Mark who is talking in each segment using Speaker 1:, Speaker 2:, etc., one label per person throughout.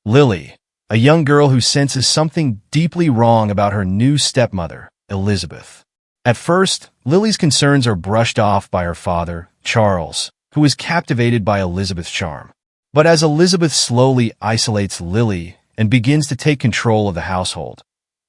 Speaker 1: Lily, a young girl who senses something deeply wrong about her new stepmother, Elizabeth. At first, Lily's concerns are brushed off by her father, Charles, who is captivated by Elizabeth's charm. But as Elizabeth slowly isolates Lily and begins to take control of the household,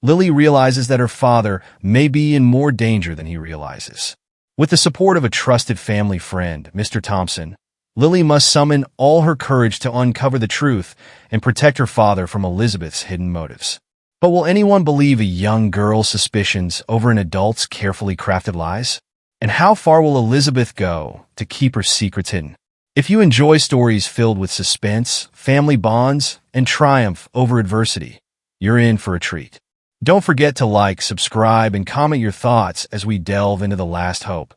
Speaker 1: Lily realizes that her father may be in more danger than he realizes. With the support of a trusted family friend, Mr. Thompson, Lily must summon all her courage to uncover the truth and protect her father from Elizabeth's hidden motives. But will anyone believe a young girl's suspicions over an adult's carefully crafted lies? And how far will Elizabeth go to keep her secrets hidden? If you enjoy stories filled with suspense, family bonds, and triumph over adversity, you're in for a treat. Don't forget to like, subscribe, and comment your thoughts as we delve into The Last Hope,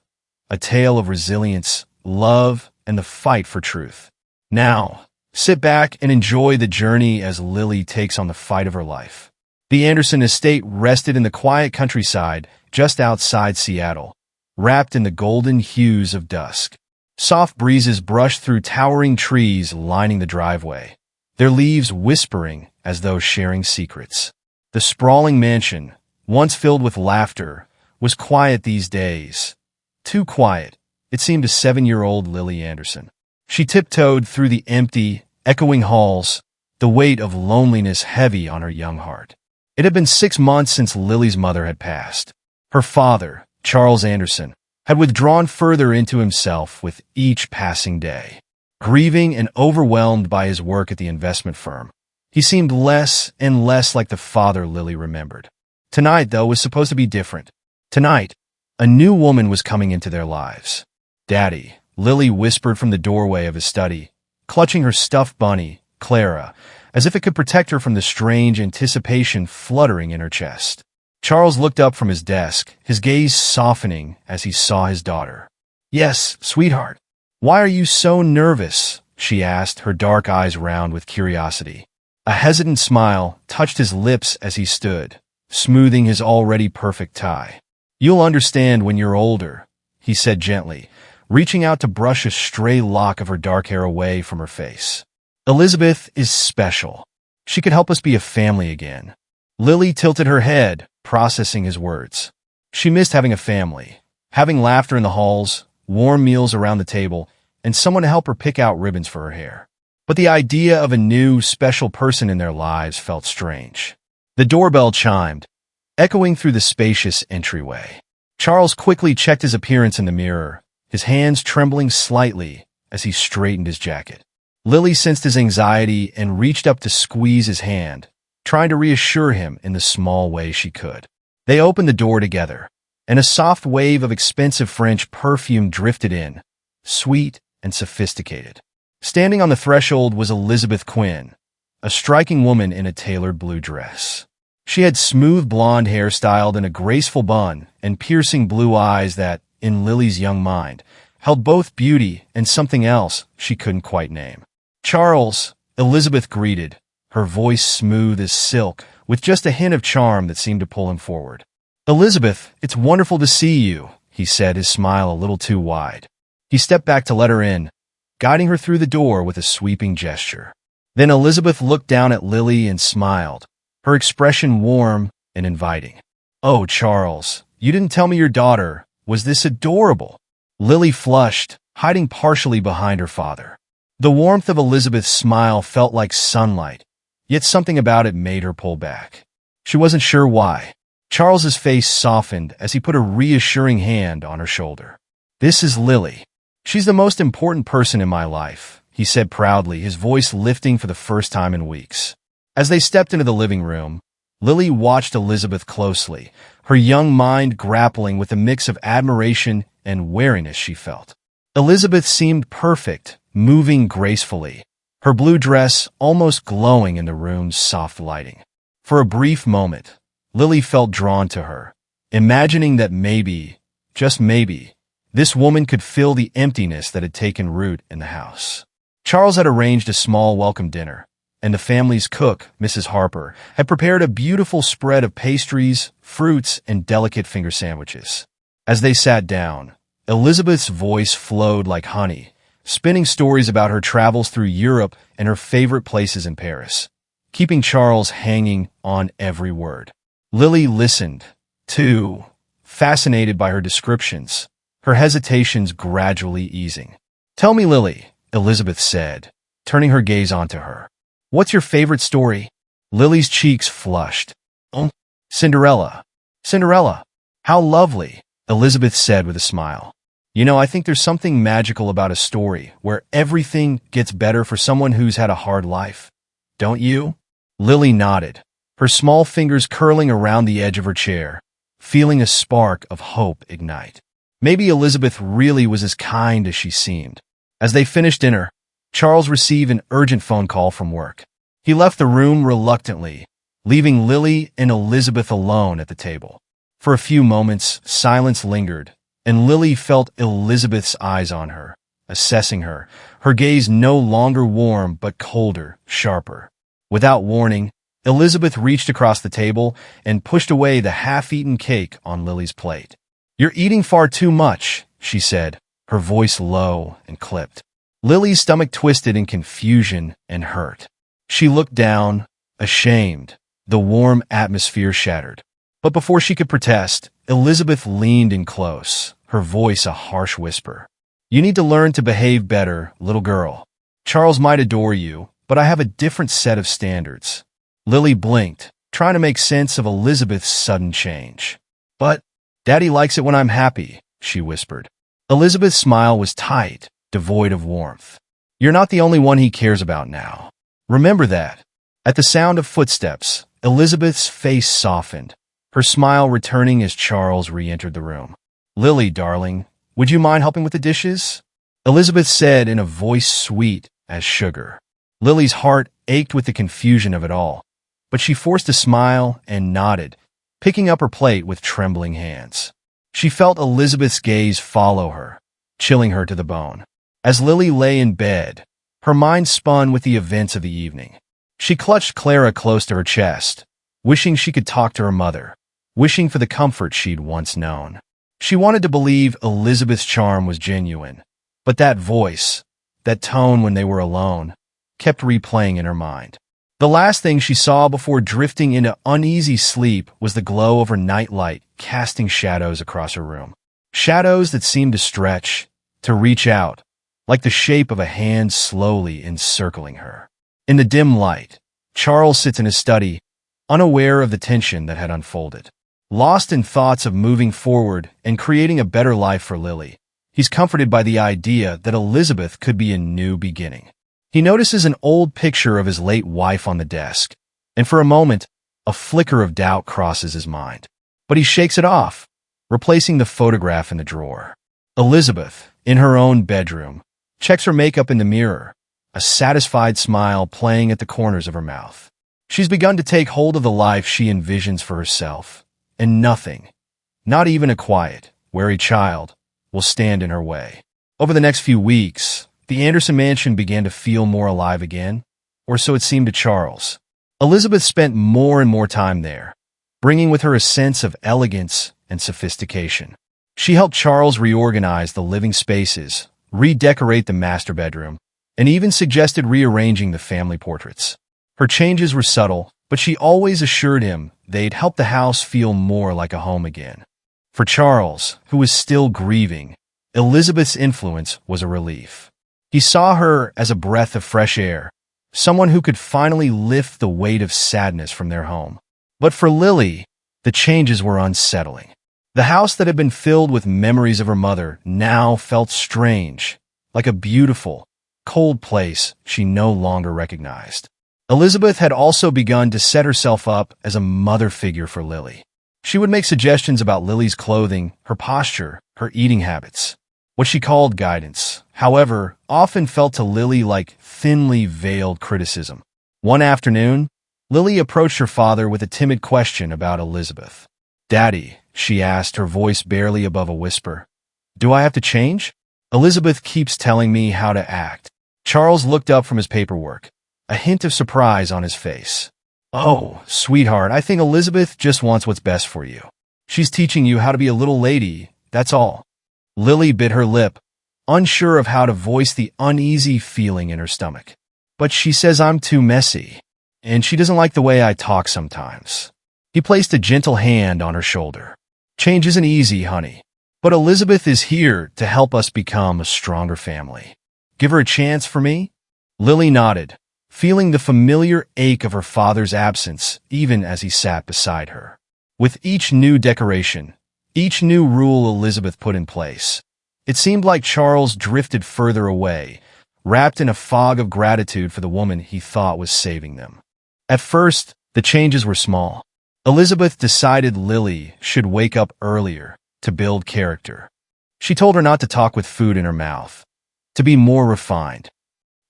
Speaker 1: a tale of resilience, love, and the fight for truth. Now, sit back and enjoy the journey as Lily takes on the fight of her life. The Anderson estate rested in the quiet countryside just outside Seattle, wrapped in the golden hues of dusk. Soft breezes brushed through towering trees lining the driveway, their leaves whispering as though sharing secrets. The sprawling mansion, once filled with laughter, was quiet these days. Too quiet, it seemed to 7-year-old Lily Anderson. She tiptoed through the empty, echoing halls, the weight of loneliness heavy on her young heart. It had been 6 months since Lily's mother had passed. Her father, Charles Anderson, had withdrawn further into himself with each passing day. Grieving and overwhelmed by his work at the investment firm, he seemed less and less like the father Lily remembered. Tonight, though, was supposed to be different. Tonight, a new woman was coming into their lives. "Daddy," Lily whispered from the doorway of his study, clutching her stuffed bunny, Clara, as if it could protect her from the strange anticipation fluttering in her chest. Charles looked up from his desk, his gaze softening as he saw his daughter. "Yes, sweetheart." "Why are you so nervous?" she asked, her dark eyes round with curiosity. A hesitant smile touched his lips as he stood, smoothing his already perfect tie. "You'll understand when you're older," he said gently, reaching out to brush a stray lock of her dark hair away from her face. "Elizabeth is special. She could help us be a family again." Lily tilted her head, processing his words. She missed having a family, having laughter in the halls, warm meals around the table, and someone to help her pick out ribbons for her hair. But the idea of a new, special person in their lives felt strange. The doorbell chimed, echoing through the spacious entryway. Charles quickly checked his appearance in the mirror, his hands trembling slightly as he straightened his jacket. Lily sensed his anxiety and reached up to squeeze his hand, trying to reassure him in the small way she could. They opened the door together, and a soft wave of expensive French perfume drifted in, sweet and sophisticated. Standing on the threshold was Elizabeth Quinn, a striking woman in a tailored blue dress. She had smooth blonde hair styled in a graceful bun and piercing blue eyes that, in Lily's young mind, held both beauty and something else she couldn't quite name. "Charles," Elizabeth greeted, her voice smooth as silk, with just a hint of charm that seemed to pull him forward. "Elizabeth, it's wonderful to see you," he said, his smile a little too wide. He stepped back to let her in, guiding her through the door with a sweeping gesture. Then Elizabeth looked down at Lily and smiled, her expression warm and inviting. "Oh, Charles, you didn't tell me your daughter was this adorable." Lily flushed, hiding partially behind her father. The warmth of Elizabeth's smile felt like sunlight, yet something about it made her pull back. She wasn't sure why. Charles's face softened as he put a reassuring hand on her shoulder. "This is Lily. She's the most important person in my life," he said proudly, his voice lifting for the first time in weeks. As they stepped into the living room, Lily watched Elizabeth closely, her young mind grappling with a mix of admiration and wariness she felt. Elizabeth seemed perfect, moving gracefully, her blue dress almost glowing in the room's soft lighting. For a brief moment, Lily felt drawn to her, imagining that maybe, just maybe, this woman could fill the emptiness that had taken root in the house. Charles had arranged a small welcome dinner, and the family's cook, Mrs. Harper, had prepared a beautiful spread of pastries, fruits, and delicate finger sandwiches. As they sat down, Elizabeth's voice flowed like honey, spinning stories about her travels through Europe and her favorite places in Paris. keeping Charles hanging on every word. Lily listened, too, fascinated by her descriptions, her hesitations gradually easing. "Tell me, Lily," Elizabeth said, turning her gaze onto her. "What's your favorite story?" Lily's cheeks flushed. "Oh, Cinderella. Cinderella. How lovely," Elizabeth said with a smile. "You know, I think there's something magical about a story where everything gets better for someone who's had a hard life. Don't you?" Lily nodded, her small fingers curling around the edge of her chair, feeling a spark of hope ignite. Maybe Elizabeth really was as kind as she seemed. As they finished dinner, Charles received an urgent phone call from work. He left the room reluctantly, leaving Lily and Elizabeth alone at the table. For a few moments, silence lingered, and Lily felt Elizabeth's eyes on her, assessing her, her gaze no longer warm but colder, sharper. Without warning, Elizabeth reached across the table and pushed away the half-eaten cake on Lily's plate. "You're eating far too much," she said, her voice low and clipped. Lily's stomach twisted in confusion and hurt. She looked down, ashamed, the warm atmosphere shattered. But before she could protest, Elizabeth leaned in close, her voice a harsh whisper. "You need to learn to behave better, little girl. Charles might adore you, but I have a different set of standards." Lily blinked, trying to make sense of Elizabeth's sudden change. "But Daddy likes it when I'm happy," she whispered. Elizabeth's smile was tight, devoid of warmth. "You're not the only one he cares about now. Remember that." At the sound of footsteps, Elizabeth's face softened, her smile returning as Charles re-entered the room. "Lily, darling, would you mind helping with the dishes?" Elizabeth said in a voice sweet as sugar. Lily's heart ached with the confusion of it all, but she forced a smile and nodded, picking up her plate with trembling hands. She felt Elizabeth's gaze follow her, chilling her to the bone. As Lily lay in bed, her mind spun with the events of the evening. She clutched Clara close to her chest, wishing she could talk to her mother, wishing for the comfort she'd once known. She wanted to believe Elizabeth's charm was genuine, but that voice, that tone when they were alone, kept replaying in her mind. The last thing she saw before drifting into uneasy sleep was the glow of her nightlight casting shadows across her room. Shadows that seemed to stretch, to reach out, like the shape of a hand slowly encircling her. In the dim light, Charles sits in his study, unaware of the tension that had unfolded. Lost in thoughts of moving forward and creating a better life for Lily, he's comforted by the idea that Elizabeth could be a new beginning. He notices an old picture of his late wife on the desk, and for a moment, a flicker of doubt crosses his mind. But he shakes it off, replacing the photograph in the drawer. Elizabeth, in her own bedroom, checks her makeup in the mirror, a satisfied smile playing at the corners of her mouth. She's begun to take hold of the life she envisions for herself, and nothing, not even a quiet, wary child, will stand in her way. Over the next few weeks, the Anderson mansion began to feel more alive again, or so it seemed to Charles. Elizabeth spent more and more time there, bringing with her a sense of elegance and sophistication. She helped Charles reorganize the living spaces, redecorate the master bedroom, and even suggested rearranging the family portraits. Her changes were subtle, but she always assured him they'd help the house feel more like a home again. For Charles, who was still grieving, Elizabeth's influence was a relief. He saw her as a breath of fresh air, someone who could finally lift the weight of sadness from their home. But for Lily, the changes were unsettling. The house that had been filled with memories of her mother now felt strange, like a beautiful, cold place she no longer recognized. Elizabeth had also begun to set herself up as a mother figure for Lily. She would make suggestions about Lily's clothing, her posture, her eating habits. What she called guidance, however, often felt to Lily like thinly veiled criticism. One afternoon, Lily approached her father with a timid question about Elizabeth. "Daddy," she asked, her voice barely above a whisper, "do I have to change? Elizabeth keeps telling me how to act." Charles looked up from his paperwork, a hint of surprise on his face. "Oh, sweetheart, I think Elizabeth just wants what's best for you. She's teaching you how to be a little lady, that's all." Lily bit her lip, unsure of how to voice the uneasy feeling in her stomach. "But she says I'm too messy." and she doesn't like the way I talk sometimes." He placed a gentle hand on her shoulder. "Change isn't easy, honey, but Elizabeth is here to help us become a stronger family. Give her a chance for me?" Lily nodded, feeling the familiar ache of her father's absence even as he sat beside her. With each new decoration, each new rule Elizabeth put in place, it seemed like Charles drifted further away, wrapped in a fog of gratitude for the woman he thought was saving them. At first, the changes were small. Elizabeth decided Lily should wake up earlier to build character. She told her not to talk with food in her mouth, to be more refined.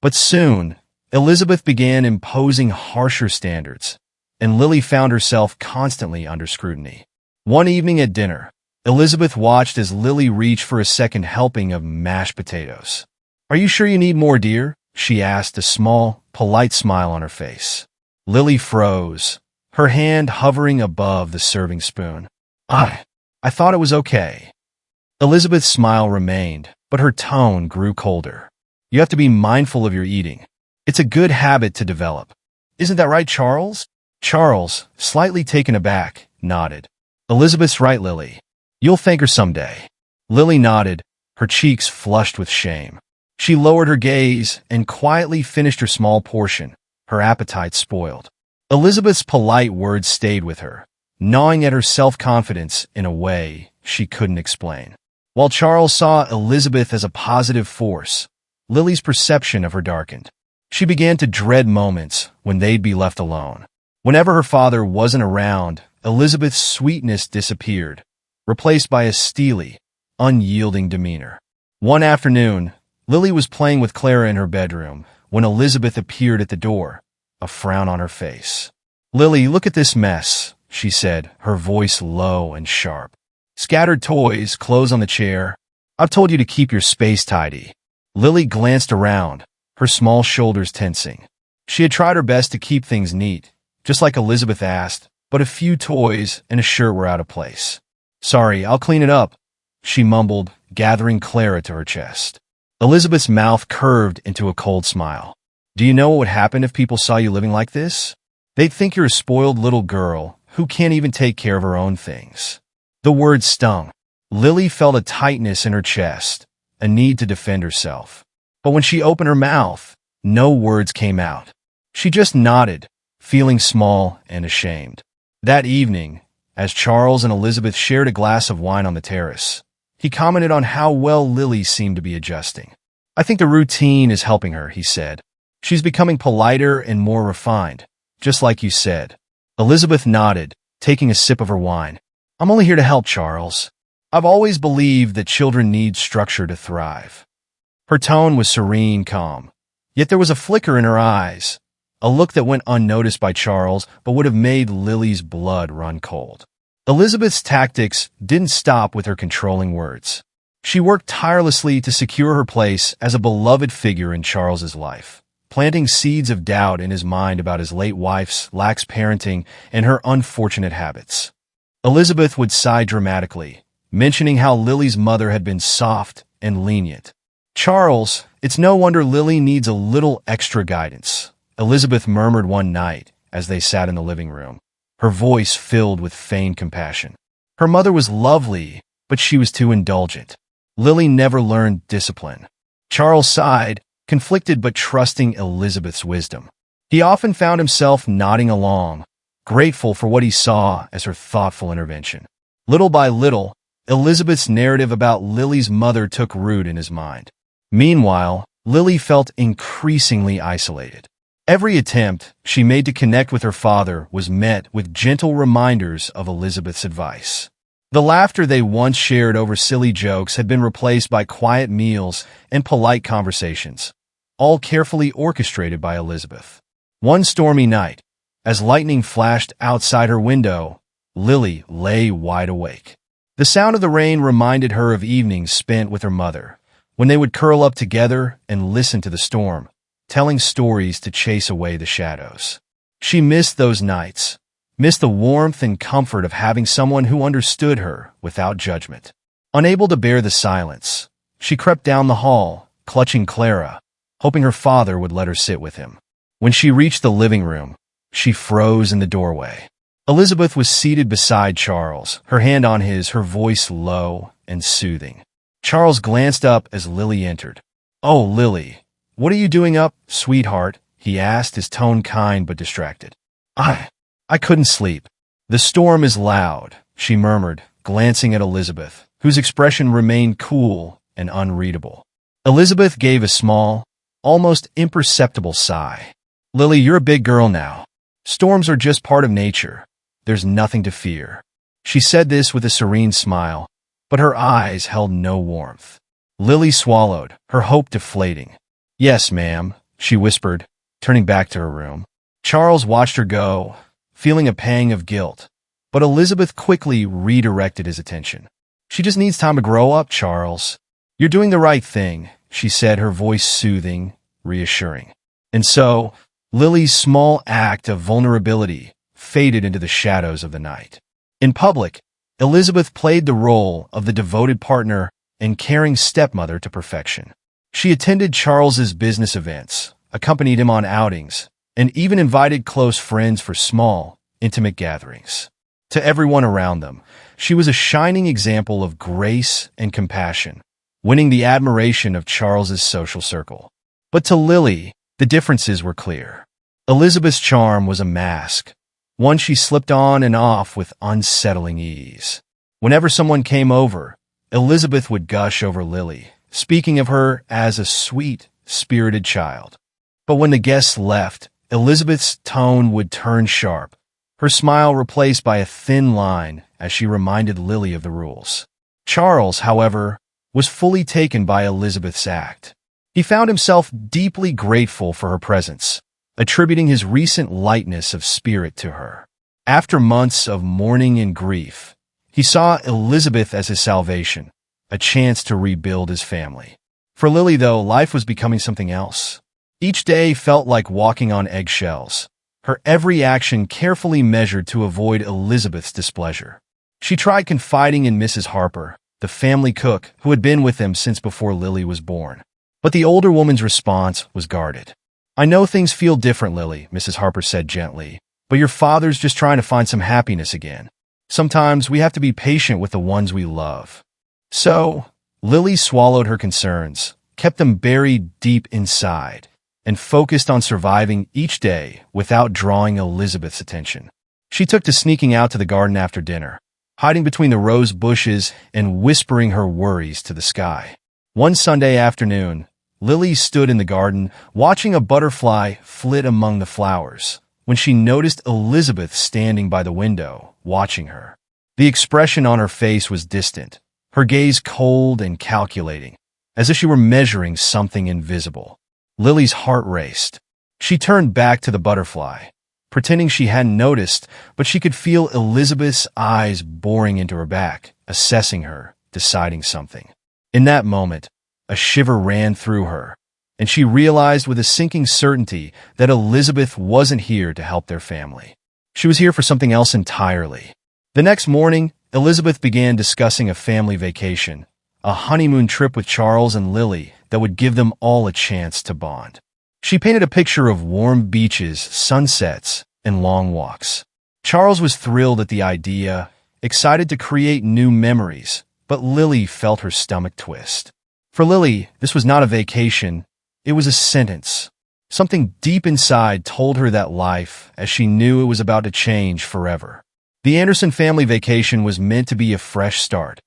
Speaker 1: But soon, Elizabeth began imposing harsher standards, and Lily found herself constantly under scrutiny. One evening at dinner, Elizabeth watched as Lily reached for a second helping of mashed potatoes. "Are you sure you need more, dear?" she asked, a small, polite smile on her face. Lily froze, her hand hovering above the serving spoon. I thought it was okay." Elizabeth's smile remained, but her tone grew colder. "You have to be mindful of your eating. It's a good habit to develop. Isn't that right, Charles?" Charles, slightly taken aback, nodded. "Elizabeth's right, Lily. You'll thank her someday." Lily nodded, her cheeks flushed with shame. She lowered her gaze and quietly finished her small portion, her appetite spoiled. Elizabeth's polite words stayed with her, gnawing at her self-confidence in a way she couldn't explain. While Charles saw Elizabeth as a positive force, Lily's perception of her darkened. She began to dread moments when they'd be left alone. Whenever her father wasn't around, Elizabeth's sweetness disappeared, replaced by a steely, unyielding demeanor. One afternoon, Lily was playing with Clara in her bedroom when Elizabeth appeared at the door, a frown on her face. "Lily, look at this mess," she said, her voice low and sharp. "Scattered toys, clothes on the chair. I've told you to keep your space tidy." Lily glanced around, her small shoulders tensing. She had tried her best to keep things neat, just like Elizabeth asked, but a few toys and a shirt were out of place. "Sorry, I'll clean it up," she mumbled, gathering Clara to her chest. Elizabeth's mouth curved into a cold smile. "Do you know what would happen if people saw you living like this? They'd think you're a spoiled little girl who can't even take care of her own things." The words stung. Lily felt a tightness in her chest, a need to defend herself. But when she opened her mouth, no words came out. She just nodded, feeling small and ashamed. That evening, as Charles and Elizabeth shared a glass of wine on the terrace, he commented on how well Lily seemed to be adjusting. "I think the routine is helping her," he said. "She's becoming politer and more refined, just like you said." Elizabeth nodded, taking a sip of her wine. "I'm only here to help, Charles. I've always believed that children need structure to thrive." Her tone was serene, calm. Yet there was a flicker in her eyes, a look that went unnoticed by Charles but would have made Lily's blood run cold. Elizabeth's tactics didn't stop with her controlling words. She worked tirelessly to secure her place as a beloved figure in Charles's life, planting seeds of doubt in his mind about his late wife's lax parenting and her unfortunate habits. Elizabeth would sigh dramatically, mentioning how Lily's mother had been soft and lenient. "Charles, it's no wonder Lily needs a little extra guidance," Elizabeth murmured one night as they sat in the living room, her voice filled with feigned compassion. Her mother was lovely, but she was too indulgent. Lily never learned discipline. Charles sighed, conflicted but trusting Elizabeth's wisdom. He often found himself nodding along, grateful for what he saw as her thoughtful intervention. Little by little, Elizabeth's narrative about Lily's mother took root in his mind. Meanwhile, Lily felt increasingly isolated. Every attempt she made to connect with her father was met with gentle reminders of Elizabeth's advice. The laughter they once shared over silly jokes had been replaced by quiet meals and polite conversations, all carefully orchestrated by Elizabeth. One stormy night, as lightning flashed outside her window, Lily lay wide awake. The sound of the rain reminded her of evenings spent with her mother, when they would curl up together and listen to the storm, telling stories to chase away the shadows. She missed those nights, missed the warmth and comfort of having someone who understood her without judgment. Unable to bear the silence, she crept down the hall, clutching Clara, hoping her father would let her sit with him. When she reached the living room, She froze in the doorway. Elizabeth was seated beside Charles, her hand on his, her voice low and soothing. Charles glanced up as Lily entered. "Oh, Lily, what are you doing up, sweetheart?" he asked, his tone kind but distracted. I couldn't sleep. "The storm is loud," she murmured, glancing at Elizabeth, whose expression remained cool and unreadable. Elizabeth gave a small, almost imperceptible sigh. "Lily, you're a big girl now. Storms are just part of nature. There's nothing to fear." She said this with a serene smile, but her eyes held no warmth. Lily swallowed, her hope deflating. "Yes, ma'am," she whispered, turning back to her room. Charles watched her go, feeling a pang of guilt, but Elizabeth quickly redirected his attention. "She just needs time to grow up, Charles. You're doing the right thing," she said, her voice soothing, reassuring. And so, Lily's small act of vulnerability faded into the shadows of the night. In public, Elizabeth played the role of the devoted partner and caring stepmother to perfection. She attended Charles's business events, accompanied him on outings, and even invited close friends for small, intimate gatherings. To everyone around them, she was a shining example of grace and compassion, winning the admiration of Charles's social circle. But to Lily, the differences were clear. Elizabeth's charm was a mask, one she slipped on and off with unsettling ease. Whenever someone came over, Elizabeth would gush over Lily, speaking of her as a sweet, spirited child. But when the guests left, Elizabeth's tone would turn sharp, her smile replaced by a thin line as she reminded Lily of the rules. Charles, however, was fully taken by Elizabeth's act. He found himself deeply grateful for her presence, attributing his recent lightness of spirit to her. After months of mourning and grief, he saw Elizabeth as his salvation, a chance to rebuild his family. For Lily, though, life was becoming something else. Each day felt like walking on eggshells, her every action carefully measured to avoid Elizabeth's displeasure. She tried confiding in Mrs. Harper, the family cook who had been with them since before Lily was born. But the older woman's response was guarded. "I know things feel different, Lily," Mrs. Harper said gently, "but your father's just trying to find some happiness again. Sometimes we have to be patient with the ones we love." So, Lily swallowed her concerns, kept them buried deep inside, and focused on surviving each day without drawing Elizabeth's attention. She took to sneaking out to the garden after dinner, hiding between the rose bushes and whispering her worries to the sky. One Sunday afternoon, Lily stood in the garden, watching a butterfly flit among the flowers, when she noticed Elizabeth standing by the window, watching her. The expression on her face was distant, her gaze cold and calculating, as if she were measuring something invisible. Lily's heart raced. She turned back to the butterfly, pretending she hadn't noticed, but she could feel Elizabeth's eyes boring into her back, assessing her, deciding something. In that moment, a shiver ran through her, and she realized with a sinking certainty that Elizabeth wasn't here to help their family. She was here for something else entirely. The next morning, Elizabeth began discussing a family vacation, a honeymoon trip with Charles and Lily that would give them all a chance to bond. She painted a picture of warm beaches, sunsets, and long walks. Charles was thrilled at the idea, excited to create new memories, but Lily felt her stomach twist. For Lily, this was not a vacation, it was a sentence. Something deep inside told her that life, as she knew it was about to change forever. The Anderson family vacation was meant to be a fresh start.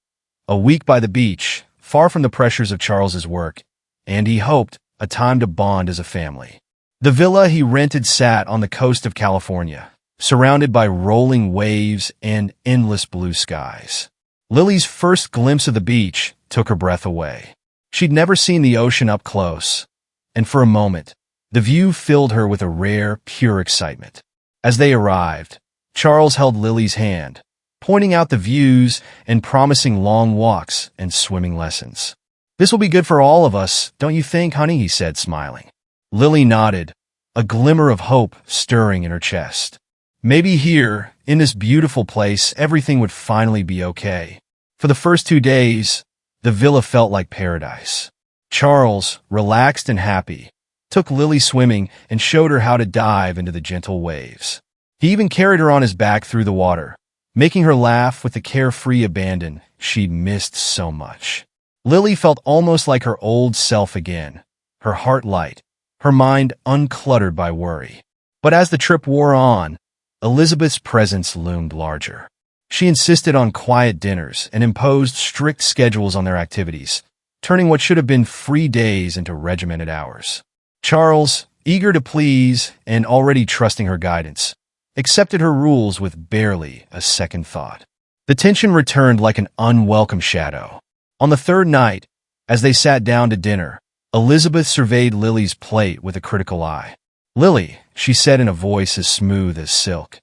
Speaker 1: A week by the beach, far from the pressures of Charles's work, and he hoped, a time to bond as a family. The villa he rented sat on the coast of California, surrounded by rolling waves and endless blue skies. Lily's first glimpse of the beach took her breath away. She'd never seen the ocean up close, and for a moment, the view filled her with a rare, pure excitement. As they arrived, Charles held Lily's hand, pointing out the views and promising long walks and swimming lessons. "This will be good for all of us, don't you think, honey?" he said, smiling. Lily nodded, a glimmer of hope stirring in her chest. Maybe here, in this beautiful place, everything would finally be okay. For the first 2 days, the villa felt like paradise. Charles, relaxed and happy, took Lily swimming, and showed her how to dive into the gentle waves. He even carried her on his back through the water, making her laugh with the carefree abandon she'd missed so much. Lily felt almost like her old self again, her heart light, her mind uncluttered by worry. But as the trip wore on, Elizabeth's presence loomed larger. She insisted on quiet dinners and imposed strict schedules on their activities, turning what should have been free days into regimented hours. Charles, eager to please and already trusting her guidance, accepted her rules with barely a second thought. The tension returned like an unwelcome shadow. On the third night, as they sat down to dinner, Elizabeth surveyed Lily's plate with a critical eye. "Lily," she said in a voice as smooth as silk,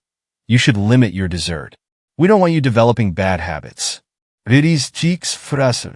Speaker 1: "you should limit your dessert. We don't want you developing bad habits." Lily's cheeks flushed.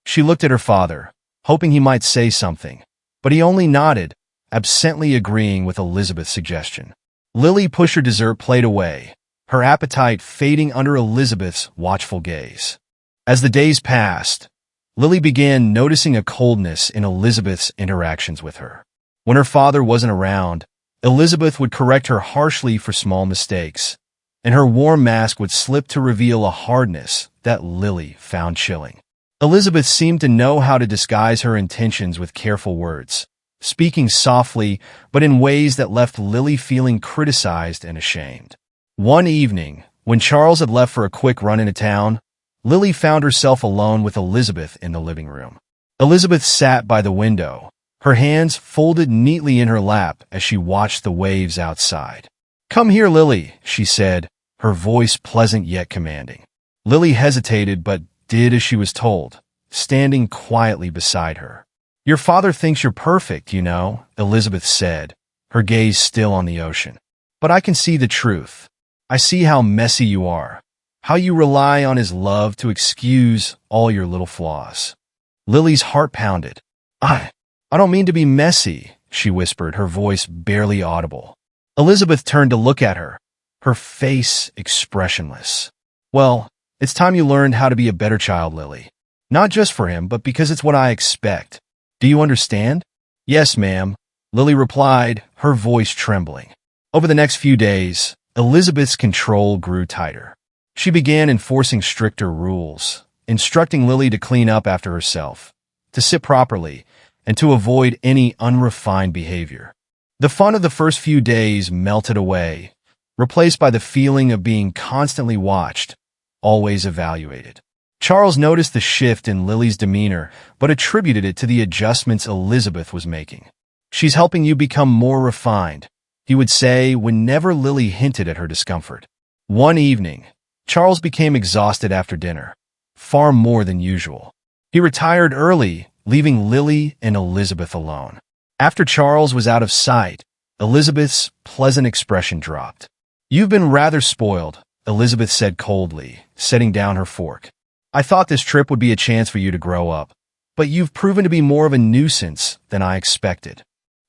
Speaker 1: She looked at her father, hoping he might say something, but he only nodded, absently agreeing with Elizabeth's suggestion. Lily pushed her dessert plate away, her appetite fading under Elizabeth's watchful gaze. As the days passed, Lily began noticing a coldness in Elizabeth's interactions with her. When her father wasn't around, Elizabeth would correct her harshly for small mistakes, and her warm mask would slip to reveal a hardness that Lily found chilling. Elizabeth seemed to know how to disguise her intentions with careful words, speaking softly but in ways that left Lily feeling criticized and ashamed. One evening, when Charles had left for a quick run into town, Lily found herself alone with Elizabeth in the living room. Elizabeth sat by the window, her hands folded neatly in her lap as she watched the waves outside. "Come here, Lily," she said, her voice pleasant yet commanding. Lily hesitated but did as she was told, standing quietly beside her. "Your father thinks you're perfect, you know," Elizabeth said, her gaze still on the ocean. "But I can see the truth. I see how messy you are, how you rely on his love to excuse all your little flaws." Lily's heart pounded. I don't mean to be messy," she whispered, her voice barely audible. Elizabeth turned to look at her, her face expressionless. "Well, it's time you learned how to be a better child, Lily. Not just for him, but because it's what I expect. Do you understand?" "Yes, ma'am," Lily replied, her voice trembling. Over the next few days, Elizabeth's control grew tighter. She began enforcing stricter rules, instructing Lily to clean up after herself, to sit properly, and to avoid any unrefined behavior. The fun of the first few days melted away, replaced by the feeling of being constantly watched, always evaluated. Charles noticed the shift in Lily's demeanor, but attributed it to the adjustments Elizabeth was making. "She's helping you become more refined," he would say whenever Lily hinted at her discomfort. One evening, Charles became exhausted after dinner, far more than usual. He retired early, leaving Lily and Elizabeth alone. After Charles was out of sight, Elizabeth's pleasant expression dropped. "You've been rather spoiled," Elizabeth said coldly, setting down her fork. "I thought this trip would be a chance for you to grow up, but you've proven to be more of a nuisance than I expected."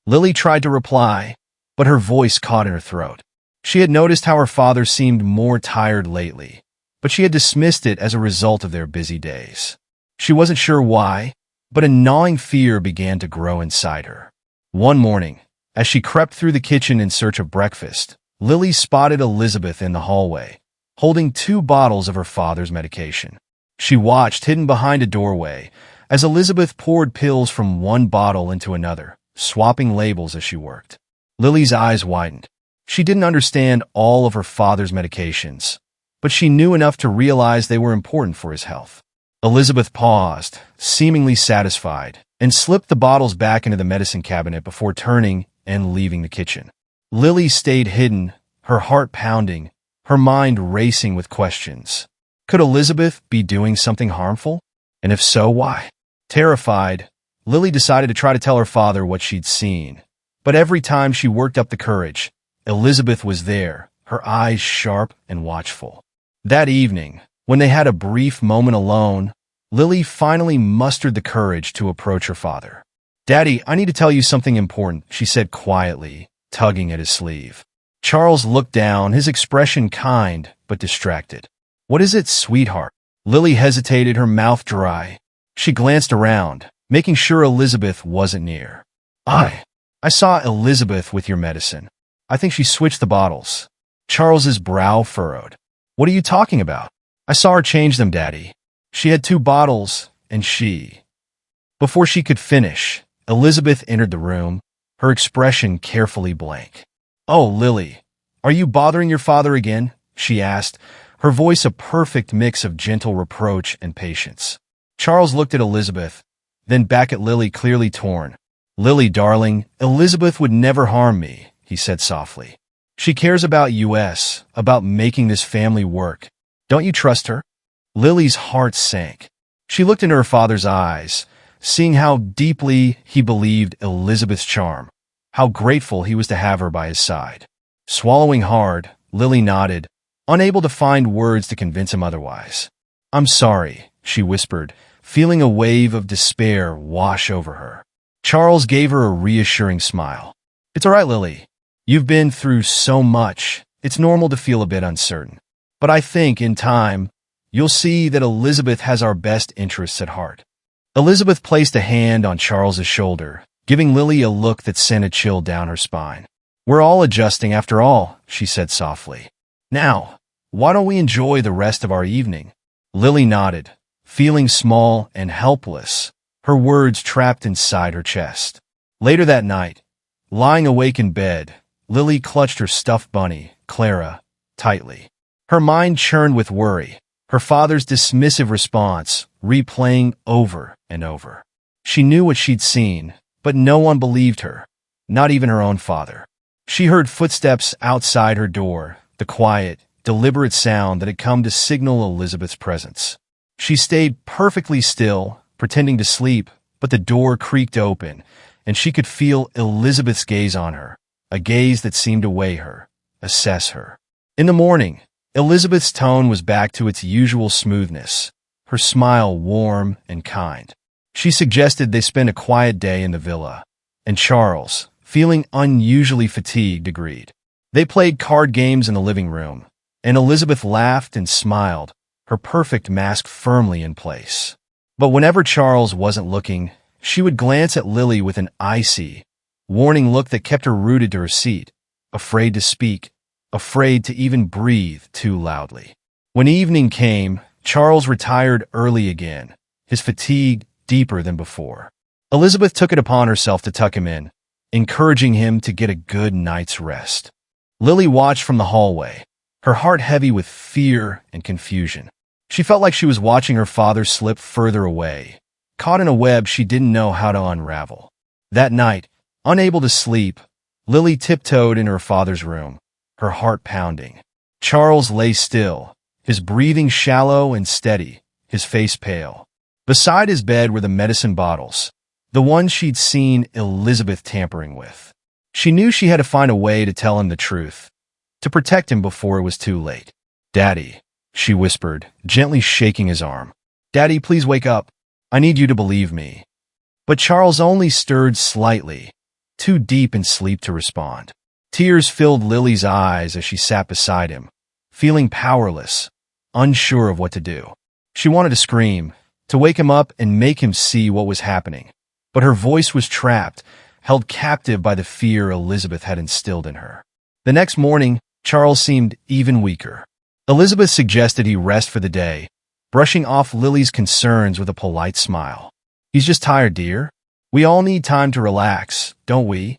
Speaker 1: Lily tried to reply, but her voice caught in her throat. She had noticed how her father seemed more tired lately, but she had dismissed it as a result of their busy days. She wasn't sure why, but a gnawing fear began to grow inside her. One morning, as she crept through the kitchen in search of breakfast, Lily spotted Elizabeth in the hallway, holding 2 bottles of her father's medication. She watched, hidden behind a doorway, as Elizabeth poured pills from one bottle into another, swapping labels as she worked. Lily's eyes widened. She didn't understand all of her father's medications, but she knew enough to realize they were important for his health. Elizabeth paused, seemingly satisfied, and slipped the bottles back into the medicine cabinet before turning and leaving the kitchen. Lily stayed hidden, her heart pounding, her mind racing with questions. Could Elizabeth be doing something harmful? And if so, why? Terrified, Lily decided to try to tell her father what she'd seen. But every time she worked up the courage, Elizabeth was there, her eyes sharp and watchful. That evening, when they had a brief moment alone, Lily finally mustered the courage to approach her father. "Daddy, I need to tell you something important," she said quietly, tugging at his sleeve. Charles looked down, his expression kind but distracted. "What is it, sweetheart?" Lily hesitated, her mouth dry. She glanced around, making sure Elizabeth wasn't near. I saw Elizabeth with your medicine. I think she switched the bottles. Charles's brow furrowed. What are you talking about? I saw her change them, Daddy. She had 2 bottles, and she... Before she could finish, Elizabeth entered the room, her expression carefully blank. Oh, Lily, are you bothering your father again? She asked, her voice a perfect mix of gentle reproach and patience. Charles looked at Elizabeth, then back at Lily, clearly torn. Lily, darling, Elizabeth would never harm me, he said softly. She cares about us, about making this family work. Don't you trust her? Lily's heart sank. She looked into her father's eyes, seeing how deeply he believed Elizabeth's charm, how grateful he was to have her by his side. Swallowing hard, Lily nodded, unable to find words to convince him otherwise. I'm sorry, she whispered, feeling a wave of despair wash over her. Charles gave her a reassuring smile. It's all right, Lily. You've been through so much. It's normal to feel a bit uncertain. But I think, in time, you'll see that Elizabeth has our best interests at heart. Elizabeth placed a hand on Charles's shoulder, giving Lily a look that sent a chill down her spine. We're all adjusting after all, she said softly. Now, why don't we enjoy the rest of our evening? Lily nodded, feeling small and helpless, her words trapped inside her chest. Later that night, lying awake in bed, Lily clutched her stuffed bunny, Clara, tightly. Her mind churned with worry, her father's dismissive response replaying over and over. She knew what she'd seen, but no one believed her, not even her own father. She heard footsteps outside her door, the quiet, deliberate sound that had come to signal Elizabeth's presence. She stayed perfectly still, pretending to sleep, but the door creaked open, and she could feel Elizabeth's gaze on her, a gaze that seemed to weigh her, assess her. In the morning, Elizabeth's tone was back to its usual smoothness, her smile warm and kind. She suggested they spend a quiet day in the villa, and Charles, feeling unusually fatigued, agreed. They played card games in the living room, and Elizabeth laughed and smiled, her perfect mask firmly in place. But whenever Charles wasn't looking, she would glance at Lily with an icy, warning look that kept her rooted to her seat, afraid to speak, afraid to even breathe too loudly. When evening came, Charles retired early again, his fatigue deeper than before. Elizabeth took it upon herself to tuck him in, encouraging him to get a good night's rest. Lily watched from the hallway, her heart heavy with fear and confusion. She felt like she was watching her father slip further away, caught in a web she didn't know how to unravel. That night, unable to sleep, Lily tiptoed in her father's room, her heart pounding. Charles lay still, his breathing shallow and steady, his face pale. Beside his bed were the medicine bottles, the ones she'd seen Elizabeth tampering with. She knew she had to find a way to tell him the truth, to protect him before it was too late. Daddy, she whispered, gently shaking his arm. Daddy, please wake up. I need you to believe me. But Charles only stirred slightly, too deep in sleep to respond. Tears filled Lily's eyes as she sat beside him, feeling powerless, unsure of what to do. She wanted to scream, to wake him up and make him see what was happening. But her voice was trapped, held captive by the fear Elizabeth had instilled in her. The next morning, Charles seemed even weaker. Elizabeth suggested he rest for the day, brushing off Lily's concerns with a polite smile. He's just tired, dear. We all need time to relax, don't we?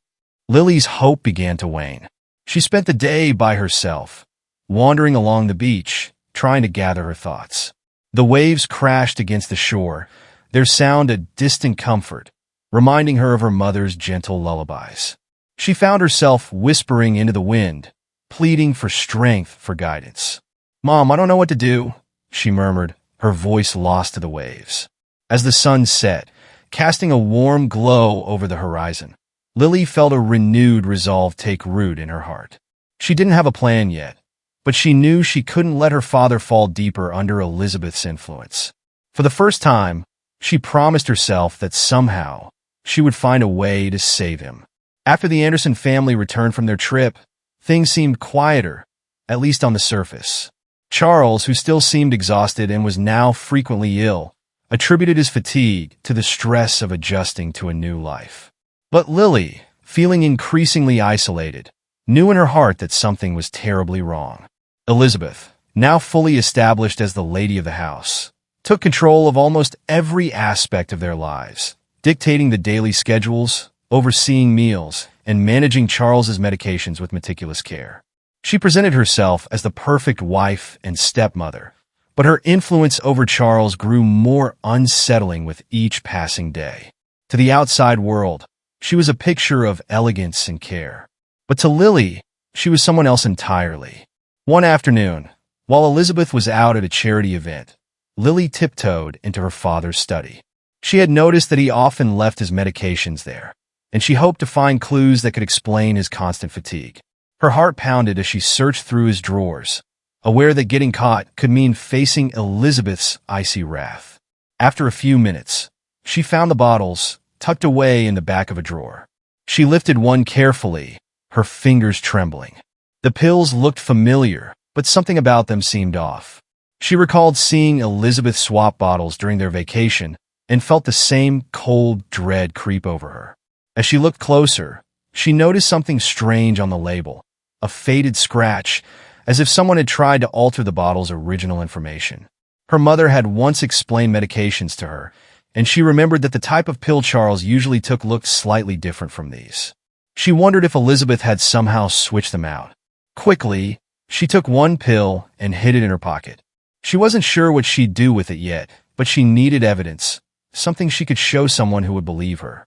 Speaker 1: Lily's hope began to wane. She spent the day by herself, wandering along the beach, trying to gather her thoughts. The waves crashed against the shore, their sound a distant comfort, reminding her of her mother's gentle lullabies. She found herself whispering into the wind, pleading for strength, for guidance. Mom, I don't know what to do, she murmured, her voice lost to the waves. As the sun set, casting a warm glow over the horizon, Lily felt a renewed resolve take root in her heart. She didn't have a plan yet, but she knew she couldn't let her father fall deeper under Elizabeth's influence. For the first time, she promised herself that somehow she would find a way to save him. After the Anderson family returned from their trip, things seemed quieter, at least on the surface. Charles, who still seemed exhausted and was now frequently ill, attributed his fatigue to the stress of adjusting to a new life. But Lily, feeling increasingly isolated, knew in her heart that something was terribly wrong. Elizabeth, now fully established as the lady of the house, took control of almost every aspect of their lives, dictating the daily schedules, overseeing meals, and managing Charles's medications with meticulous care. She presented herself as the perfect wife and stepmother, but her influence over Charles grew more unsettling with each passing day. To the outside world, she was a picture of elegance and care. But to Lily, she was someone else entirely. One afternoon, while Elizabeth was out at a charity event, Lily tiptoed into her father's study. She had noticed that he often left his medications there, and she hoped to find clues that could explain his constant fatigue. Her heart pounded as she searched through his drawers, aware that getting caught could mean facing Elizabeth's icy wrath. After a few minutes, she found the bottles tucked away in the back of a drawer. She lifted one carefully, her fingers trembling. The pills looked familiar, but something about them seemed off. She recalled seeing Elizabeth swap bottles during their vacation and felt the same cold dread creep over her. As she looked closer, she noticed something strange on the label, a faded scratch, as if someone had tried to alter the bottle's original information. Her mother had once explained medications to her, and she remembered that the type of pill Charles usually took looked slightly different from these. She wondered if Elizabeth had somehow switched them out. Quickly, she took one pill and hid it in her pocket. She wasn't sure what she'd do with it yet, but she needed evidence, something she could show someone who would believe her.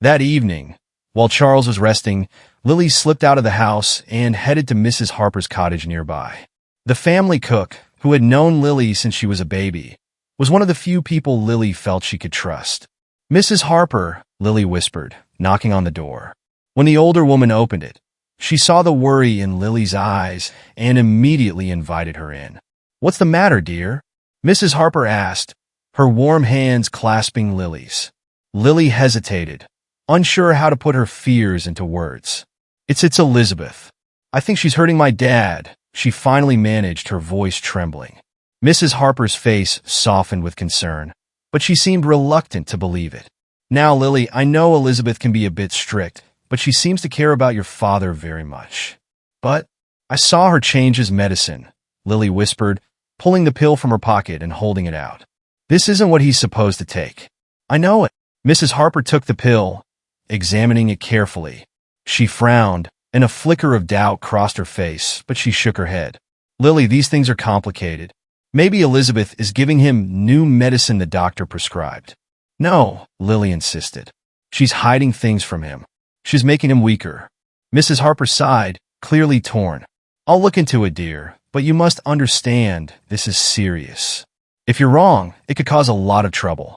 Speaker 1: That evening, while Charles was resting, Lily slipped out of the house and headed to Mrs. Harper's cottage nearby. The family cook, who had known Lily since she was a baby, was one of the few people Lily felt she could trust. "Mrs. Harper," Lily whispered, knocking on the door. When the older woman opened it, she saw the worry in Lily's eyes and immediately invited her in. "What's the matter, dear?" Mrs. Harper asked, her warm hands clasping Lily's. Lily hesitated, unsure how to put her fears into words. It's Elizabeth. I think she's hurting my dad," she finally managed, her voice trembling. Mrs. Harper's face softened with concern, but she seemed reluctant to believe it. "Now, Lily, I know Elizabeth can be a bit strict, but she seems to care about your father very much." "But I saw her change his medicine," Lily whispered, pulling the pill from her pocket and holding it out. "This isn't what he's supposed to take." "I know it." Mrs. Harper took the pill, examining it carefully. She frowned, and a flicker of doubt crossed her face, but she shook her head. "Lily, these things are complicated. Maybe Elizabeth is giving him new medicine the doctor prescribed." "No," Lily insisted. "She's hiding things from him. She's making him weaker." Mrs. Harper sighed, clearly torn. "I'll look into it, dear, but you must understand this is serious. If you're wrong, it could cause a lot of trouble."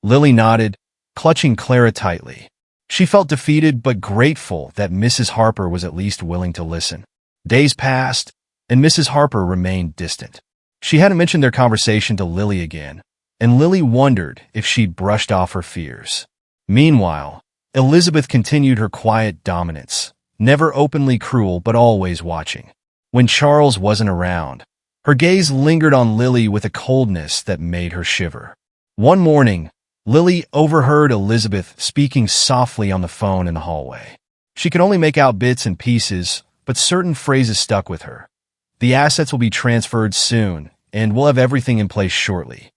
Speaker 1: Lily nodded, clutching Clara tightly. She felt defeated but grateful that Mrs. Harper was at least willing to listen. Days passed, and Mrs. Harper remained distant. She hadn't mentioned their conversation to Lily again, and Lily wondered if she'd brushed off her fears. Meanwhile, Elizabeth continued her quiet dominance, never openly cruel but always watching. When Charles wasn't around, her gaze lingered on Lily with a coldness that made her shiver. One morning, Lily overheard Elizabeth speaking softly on the phone in the hallway. She could only make out bits and pieces, but certain phrases stuck with her. "The assets will be transferred soon, and we'll have everything in place shortly."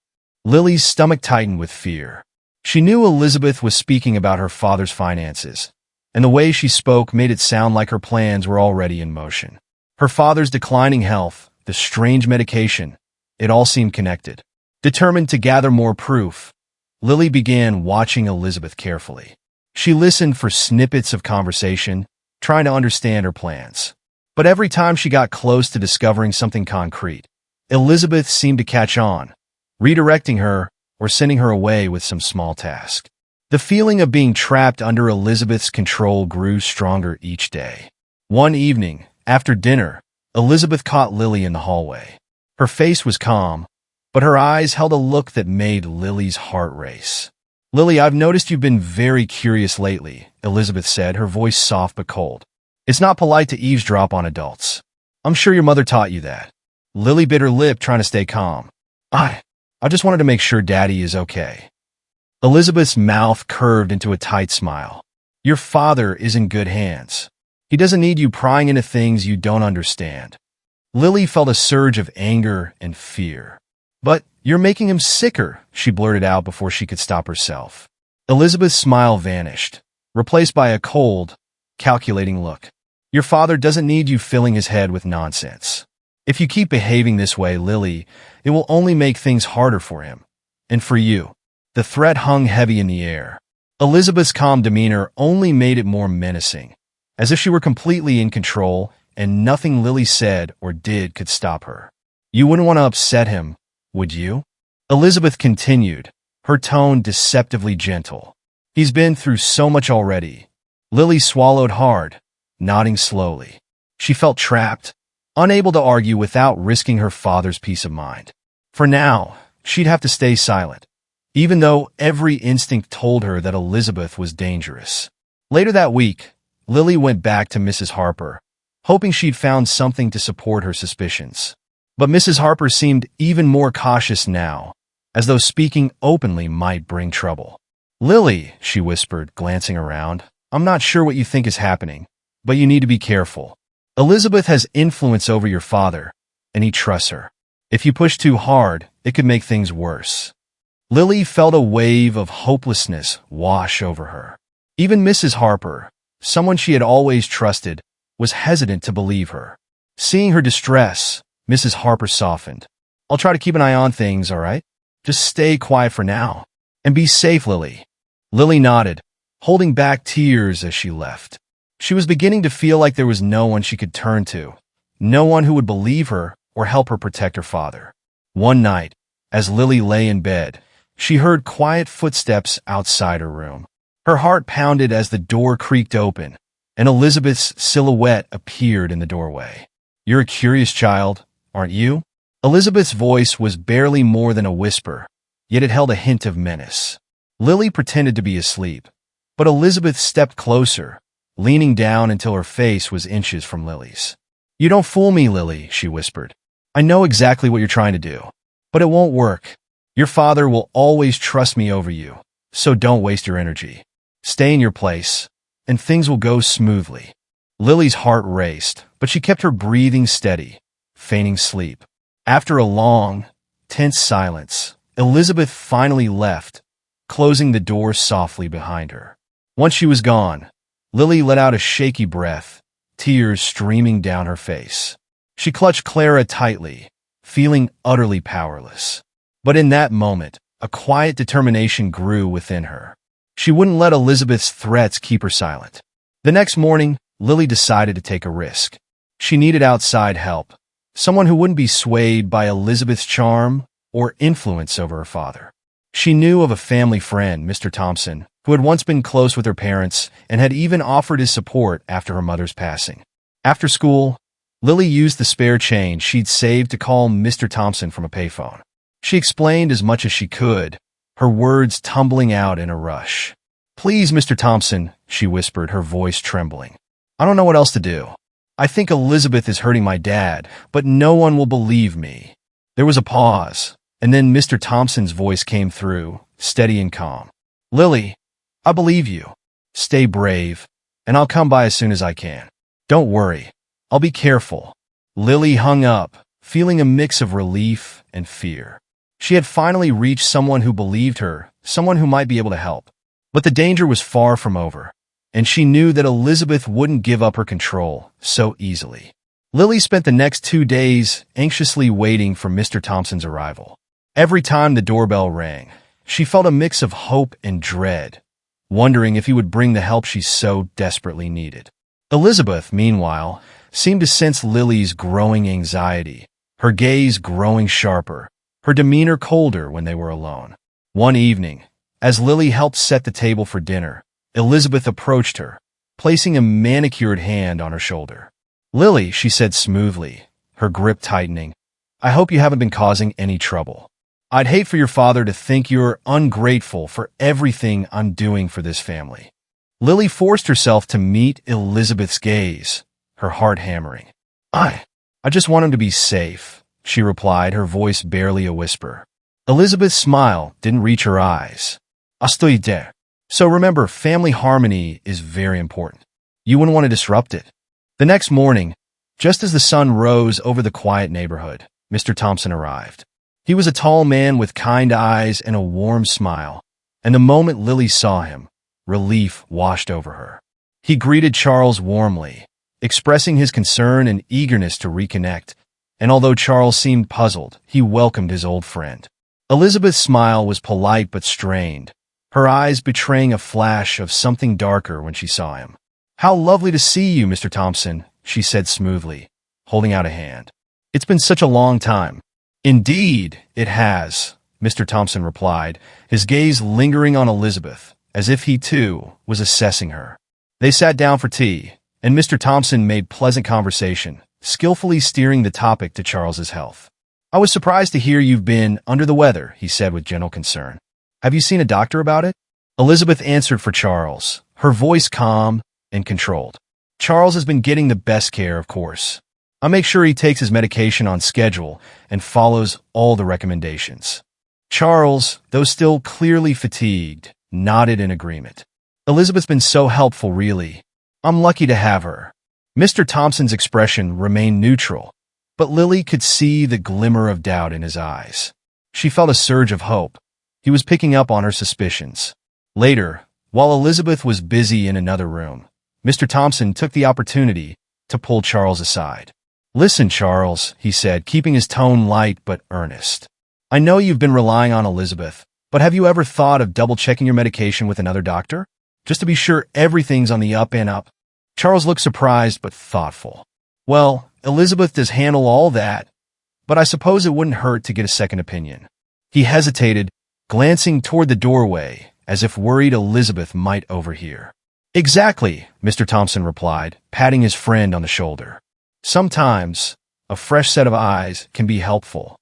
Speaker 1: Lily's stomach tightened with fear. She knew Elizabeth was speaking about her father's finances, and the way she spoke made it sound like her plans were already in motion. Her father's declining health, the strange medication, it all seemed connected. Determined to gather more proof, Lily began watching Elizabeth carefully. She listened for snippets of conversation, trying to understand her plans. But every time she got close to discovering something concrete, Elizabeth seemed to catch on, redirecting her or sending her away with some small task. The feeling of being trapped under Elizabeth's control grew stronger each day. One evening, after dinner, Elizabeth caught Lily in the hallway. Her face was calm, but her eyes held a look that made Lily's heart race. "Lily, I've noticed you've been very curious lately," Elizabeth said, her voice soft but cold. "It's not polite to eavesdrop on adults. I'm sure your mother taught you that." Lily bit her lip, trying to stay calm. I just wanted to make sure Daddy is okay. Elizabeth's mouth curved into a tight smile. Your father is in good hands. He doesn't need you prying into things you don't understand. Lily felt a surge of anger and fear. But you're making him sicker, she blurted out before she could stop herself. Elizabeth's smile vanished, replaced by a cold, calculating look. Your father doesn't need you filling his head with nonsense. If you keep behaving this way, Lily, it will only make things harder for him. And for you. The threat hung heavy in the air. Elizabeth's calm demeanor only made it more menacing, as if she were completely in control and nothing Lily said or did could stop her. You wouldn't want to upset him, would you? Elizabeth continued, her tone deceptively gentle. He's been through so much already. Lily swallowed hard, nodding slowly. She felt trapped, unable to argue without risking her father's peace of mind. For now, she'd have to stay silent, even though every instinct told her that Elizabeth was dangerous. Later that week, Lily went back to Mrs. Harper, hoping she'd found something to support her suspicions. But Mrs. Harper seemed even more cautious now, as though speaking openly might bring trouble. Lily, she whispered, glancing around, I'm not sure what you think is happening, but you need to be careful. Elizabeth has influence over your father, and he trusts her. If you push too hard, it could make things worse. Lily felt a wave of hopelessness wash over her. Even Mrs. Harper, someone she had always trusted, was hesitant to believe her. Seeing her distress, Mrs. Harper softened. I'll try to keep an eye on things, all right? Just stay quiet for now. And be safe, Lily. Lily nodded, holding back tears as she left. She was beginning to feel like there was no one she could turn to, no one who would believe her or help her protect her father. One night, as Lily lay in bed, she heard quiet footsteps outside her room. Her heart pounded as the door creaked open, and Elizabeth's silhouette appeared in the doorway. You're a curious child, aren't you? Elizabeth's voice was barely more than a whisper, yet it held a hint of menace. Lily pretended to be asleep, but Elizabeth stepped closer, leaning down until her face was inches from Lily's. You don't fool me, Lily, she whispered. I know exactly what you're trying to do, but it won't work. Your father will always trust me over you, so don't waste your energy. Stay in your place, and things will go smoothly. Lily's heart raced, but she kept her breathing steady, feigning sleep. After a long, tense silence, Elizabeth finally left, closing the door softly behind her. Once she was gone, Lily let out a shaky breath, tears streaming down her face. She clutched Clara tightly, feeling utterly powerless. But in that moment, a quiet determination grew within her. She wouldn't let Elizabeth's threats keep her silent. The next morning, Lily decided to take a risk. She needed outside help, someone who wouldn't be swayed by Elizabeth's charm or influence over her father. She knew of a family friend, Mr. Thompson, who had once been close with her parents and had even offered his support after her mother's passing. After school, Lily used the spare change she'd saved to call Mr. Thompson from a payphone. She explained as much as she could, her words tumbling out in a rush. Please, Mr. Thompson, she whispered, her voice trembling. I don't know what else to do. I think Elizabeth is hurting my dad, but no one will believe me. There was a pause, and then Mr. Thompson's voice came through, steady and calm. Lily, I believe you. Stay brave, and I'll come by as soon as I can. Don't worry. I'll be careful. Lily hung up, feeling a mix of relief and fear. She had finally reached someone who believed her, someone who might be able to help. But the danger was far from over, and she knew that Elizabeth wouldn't give up her control so easily. Lily spent the next 2 days anxiously waiting for Mr. Thompson's arrival. Every time the doorbell rang, she felt a mix of hope and dread, wondering if he would bring the help she so desperately needed. Elizabeth, meanwhile, seemed to sense Lily's growing anxiety, her gaze growing sharper, her demeanor colder when they were alone. One evening, as Lily helped set the table for dinner, Elizabeth approached her, placing a manicured hand on her shoulder. Lily, she said smoothly, her grip tightening, I hope you haven't been causing any trouble. I'd hate for your father to think you're ungrateful for everything I'm doing for this family. Lily forced herself to meet Elizabeth's gaze, her heart hammering. I just want him to be safe, she replied, her voice barely a whisper. Elizabeth's smile didn't reach her eyes. Estoy there. So remember, family harmony is very important. You wouldn't want to disrupt it. The next morning, just as the sun rose over the quiet neighborhood, Mr. Thompson arrived. He was a tall man with kind eyes and a warm smile, and the moment Lily saw him, relief washed over her. He greeted Charles warmly, expressing his concern and eagerness to reconnect, and although Charles seemed puzzled, he welcomed his old friend. Elizabeth's smile was polite but strained, her eyes betraying a flash of something darker when she saw him. How lovely to see you, Mr. Thompson, she said smoothly, holding out a hand. It's been such a long time. Indeed, it has, Mr. Thompson replied, his gaze lingering on Elizabeth, as if he too was assessing her. They sat down for tea, and Mr. Thompson made pleasant conversation, skillfully steering the topic to Charles's health. I was surprised to hear you've been under the weather, he said with gentle concern. Have you seen a doctor about it? Elizabeth answered for Charles, her voice calm and controlled. Charles has been getting the best care, of course. I'll make sure he takes his medication on schedule and follows all the recommendations. Charles, though still clearly fatigued, nodded in agreement. Elizabeth's been so helpful, really. I'm lucky to have her. Mr. Thompson's expression remained neutral, but Lily could see the glimmer of doubt in his eyes. She felt a surge of hope. He was picking up on her suspicions. Later, while Elizabeth was busy in another room, Mr. Thompson took the opportunity to pull Charles aside. Listen, Charles, he said, keeping his tone light but earnest. I know you've been relying on Elizabeth, but have you ever thought of double-checking your medication with another doctor? Just to be sure everything's on the up and up. Charles looked surprised but thoughtful. Well, Elizabeth does handle all that, but I suppose it wouldn't hurt to get a second opinion. He hesitated, glancing toward the doorway, as if worried Elizabeth might overhear. Exactly, Mr. Thompson replied, patting his friend on the shoulder. Sometimes, a fresh set of eyes can be helpful.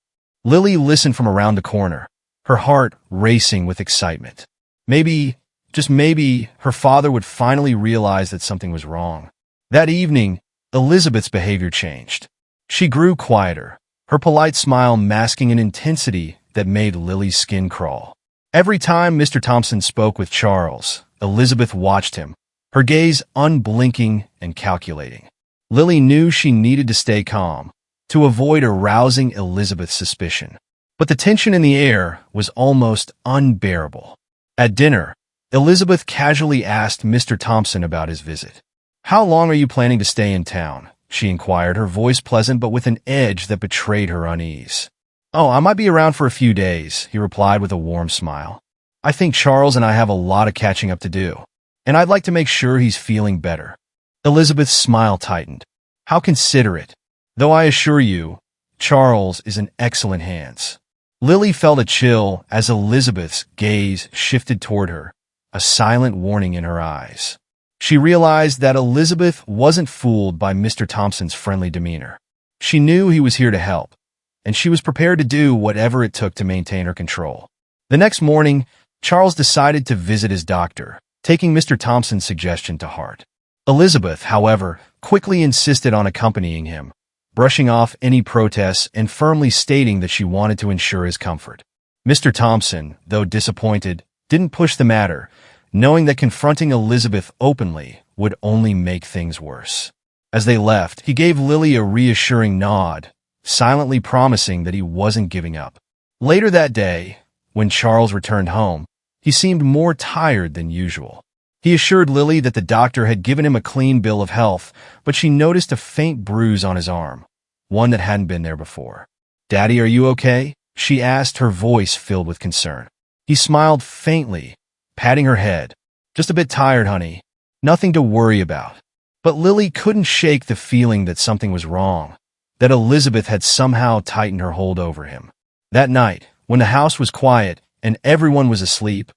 Speaker 1: Lily listened from around the corner, her heart racing with excitement. Maybe, just maybe, her father would finally realize that something was wrong. That evening, Elizabeth's behavior changed. She grew quieter, her polite smile masking an intensity that made Lily's skin crawl. Every time Mr. Thompson spoke with Charles, Elizabeth watched him, her gaze unblinking and calculating. Lily knew she needed to stay calm, to avoid arousing Elizabeth's suspicion. But the tension in the air was almost unbearable. At dinner, Elizabeth casually asked Mr. Thompson about his visit. How long are you planning to stay in town? She inquired, her voice pleasant but with an edge that betrayed her unease. Oh, I might be around for a few days, he replied with a warm smile. I think Charles and I have a lot of catching up to do, and I'd like to make sure he's feeling better. Elizabeth's smile tightened. How considerate. Though I assure you, Charles is in excellent hands. Lily felt a chill as Elizabeth's gaze shifted toward her, a silent warning in her eyes. She realized that Elizabeth wasn't fooled by Mr. Thompson's friendly demeanor. She knew he was here to help, and she was prepared to do whatever it took to maintain her control. The next morning, Charles decided to visit his doctor, taking Mr. Thompson's suggestion to heart. Elizabeth, however, quickly insisted on accompanying him, brushing off any protests and firmly stating that she wanted to ensure his comfort. Mr. Thompson, though disappointed, didn't push the matter, knowing that confronting Elizabeth openly would only make things worse. As they left, he gave Lily a reassuring nod, silently promising that he wasn't giving up. Later that day, when Charles returned home, he seemed more tired than usual. He assured Lily that the doctor had given him a clean bill of health, but she noticed a faint bruise on his arm, one that hadn't been there before. Daddy, are you okay? She asked, her voice filled with concern. He smiled faintly, patting her head. Just a bit tired, honey. Nothing to worry about. But Lily couldn't shake the feeling that something was wrong, that Elizabeth had somehow tightened her hold over him. That night, when the house was quiet and everyone was asleep,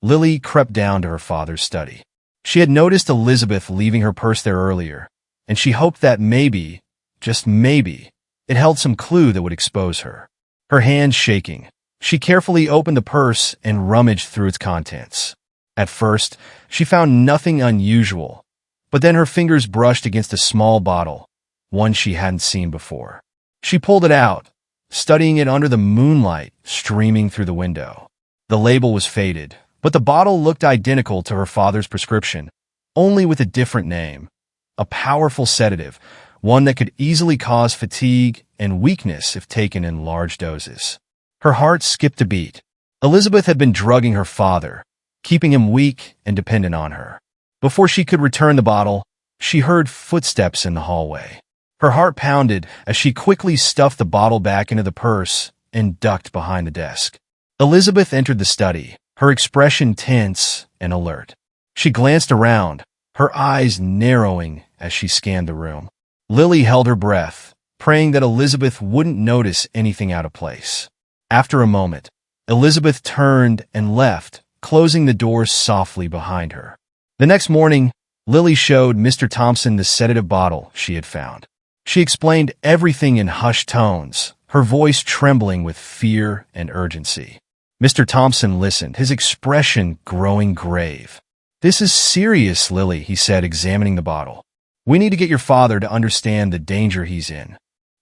Speaker 1: Lily crept down to her father's study. She had noticed Elizabeth leaving her purse there earlier, and she hoped that maybe, just maybe, it held some clue that would expose her. Her hands shaking, she carefully opened the purse and rummaged through its contents. At first, she found nothing unusual, but then her fingers brushed against a small bottle, one she hadn't seen before. She pulled it out, studying it under the moonlight streaming through the window. The label was faded, but the bottle looked identical to her father's prescription, only with a different name. A powerful sedative, one that could easily cause fatigue and weakness if taken in large doses. Her heart skipped a beat. Elizabeth had been drugging her father, keeping him weak and dependent on her. Before she could return the bottle, she heard footsteps in the hallway. Her heart pounded as she quickly stuffed the bottle back into the purse and ducked behind the desk. Elizabeth entered the study, her expression tense and alert. She glanced around, her eyes narrowing as she scanned the room. Lily held her breath, praying that Elizabeth wouldn't notice anything out of place. After a moment, Elizabeth turned and left, closing the door softly behind her. The next morning, Lily showed Mr. Thompson the sedative bottle she had found. She explained everything in hushed tones, her voice trembling with fear and urgency. Mr. Thompson listened, his expression growing grave. "This is serious, Lily," he said, examining the bottle. "We need to get your father to understand the danger he's in."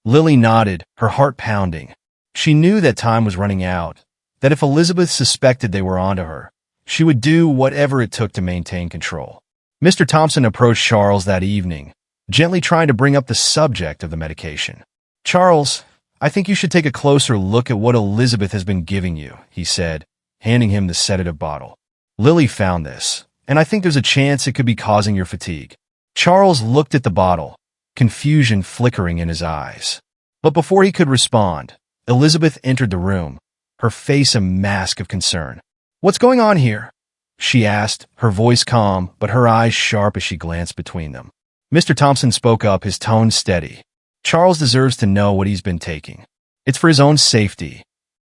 Speaker 1: Lily nodded, her heart pounding. She knew that time was running out, that if Elizabeth suspected they were onto her, she would do whatever it took to maintain control. Mr. Thompson approached Charles that evening, gently trying to bring up the subject of the medication. "Charles, I think you should take a closer look at what Elizabeth has been giving you," he said, handing him the sedative bottle. "Lily found this, and I think there's a chance it could be causing your fatigue." Charles looked at the bottle, confusion flickering in his eyes. But before he could respond, Elizabeth entered the room, her face a mask of concern. "What's going on here?" she asked, her voice calm, but her eyes sharp as she glanced between them. Mr. Thompson spoke up, his tone steady. "Charles deserves to know what he's been taking. It's for his own safety."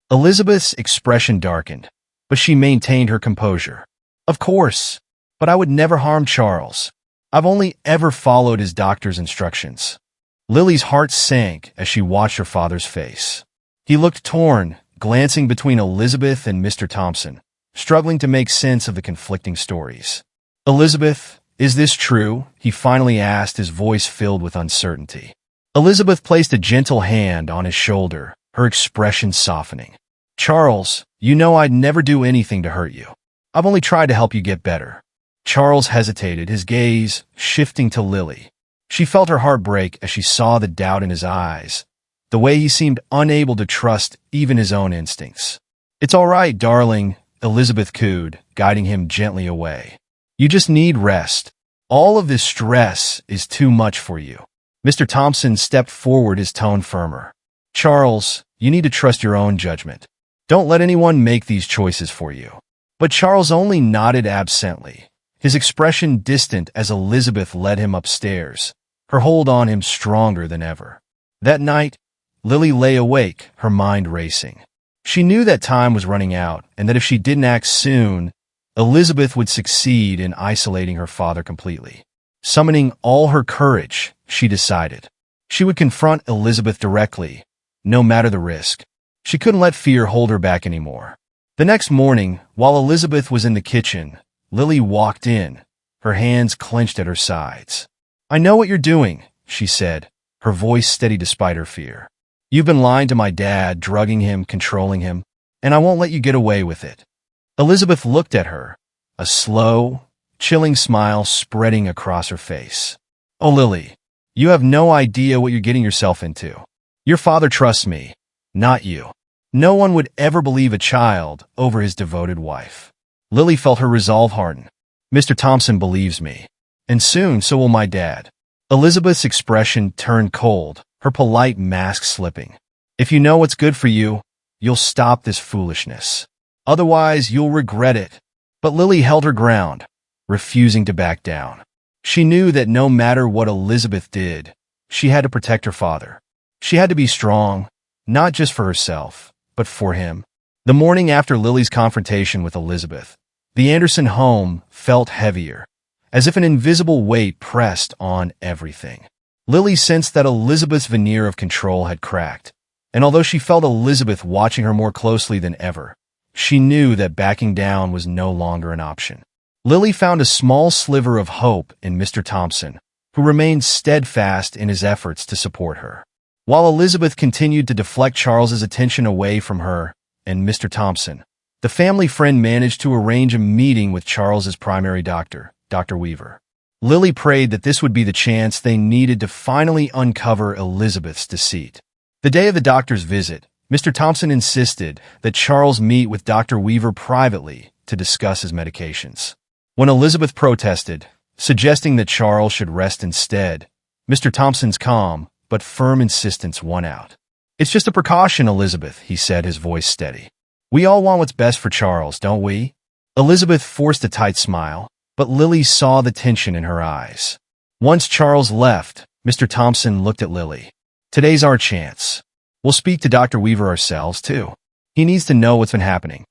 Speaker 1: Elizabeth's expression darkened, but she maintained her composure. "Of course, but I would never harm Charles. I've only ever followed his doctor's instructions." Lily's heart sank as she watched her father's face. He looked torn, glancing between Elizabeth and Mr. Thompson, struggling to make sense of the conflicting stories. "Elizabeth, is this true?" he finally asked, his voice filled with uncertainty. Elizabeth placed a gentle hand on his shoulder, her expression softening. "Charles, you know I'd never do anything to hurt you. I've only tried to help you get better." Charles hesitated, his gaze shifting to Lily. She felt her heart break as she saw the doubt in his eyes, the way he seemed unable to trust even his own instincts. "It's all right, darling," Elizabeth cooed, guiding him gently away. "You just need rest. All of this stress is too much for you." Mr. Thompson stepped forward, his tone firmer. "Charles, you need to trust your own judgment. Don't let anyone make these choices for you." But Charles only nodded absently, his expression distant as Elizabeth led him upstairs, her hold on him stronger than ever. That night, Lily lay awake, her mind racing. She knew that time was running out, and that if she didn't act soon, Elizabeth would succeed in isolating her father completely. Summoning all her courage, she decided. She would confront Elizabeth directly, no matter the risk. She couldn't let fear hold her back anymore. The next morning, while Elizabeth was in the kitchen, Lily walked in, her hands clenched at her sides. "I know what you're doing," she said, her voice steady despite her fear. "You've been lying to my dad, drugging him, controlling him, and I won't let you get away with it." Elizabeth looked at her, a slow, chilling smile spreading across her face. "Oh, Lily, you have no idea what you're getting yourself into. Your father trusts me, not you. No one would ever believe a child over his devoted wife." Lily felt her resolve harden. "Mr. Thompson believes me, and soon so will my dad." Elizabeth's expression turned cold, her polite mask slipping. "If you know what's good for you, you'll stop this foolishness. Otherwise, you'll regret it." But Lily held her ground, refusing to back down. She knew that no matter what Elizabeth did, she had to protect her father. She had to be strong, not just for herself, but for him. The morning after Lily's confrontation with Elizabeth, the Anderson home felt heavier, as if an invisible weight pressed on everything. Lily sensed that Elizabeth's veneer of control had cracked, and although she felt Elizabeth watching her more closely than ever, she knew that backing down was no longer an option. Lily found a small sliver of hope in Mr. Thompson, who remained steadfast in his efforts to support her. While Elizabeth continued to deflect Charles's attention away from her and Mr. Thompson, the family friend managed to arrange a meeting with Charles's primary doctor, Dr. Weaver. Lily prayed that this would be the chance they needed to finally uncover Elizabeth's deceit. The day of the doctor's visit, Mr. Thompson insisted that Charles meet with Dr. Weaver privately to discuss his medications. When Elizabeth protested, suggesting that Charles should rest instead, Mr. Thompson's calm but firm insistence won out. "It's just a precaution, Elizabeth," he said, his voice steady. "We all want what's best for Charles, don't we?" Elizabeth forced a tight smile, but Lily saw the tension in her eyes. Once Charles left, Mr. Thompson looked at Lily. "Today's our chance. We'll speak to Dr. Weaver ourselves, too. He needs to know what's been happening."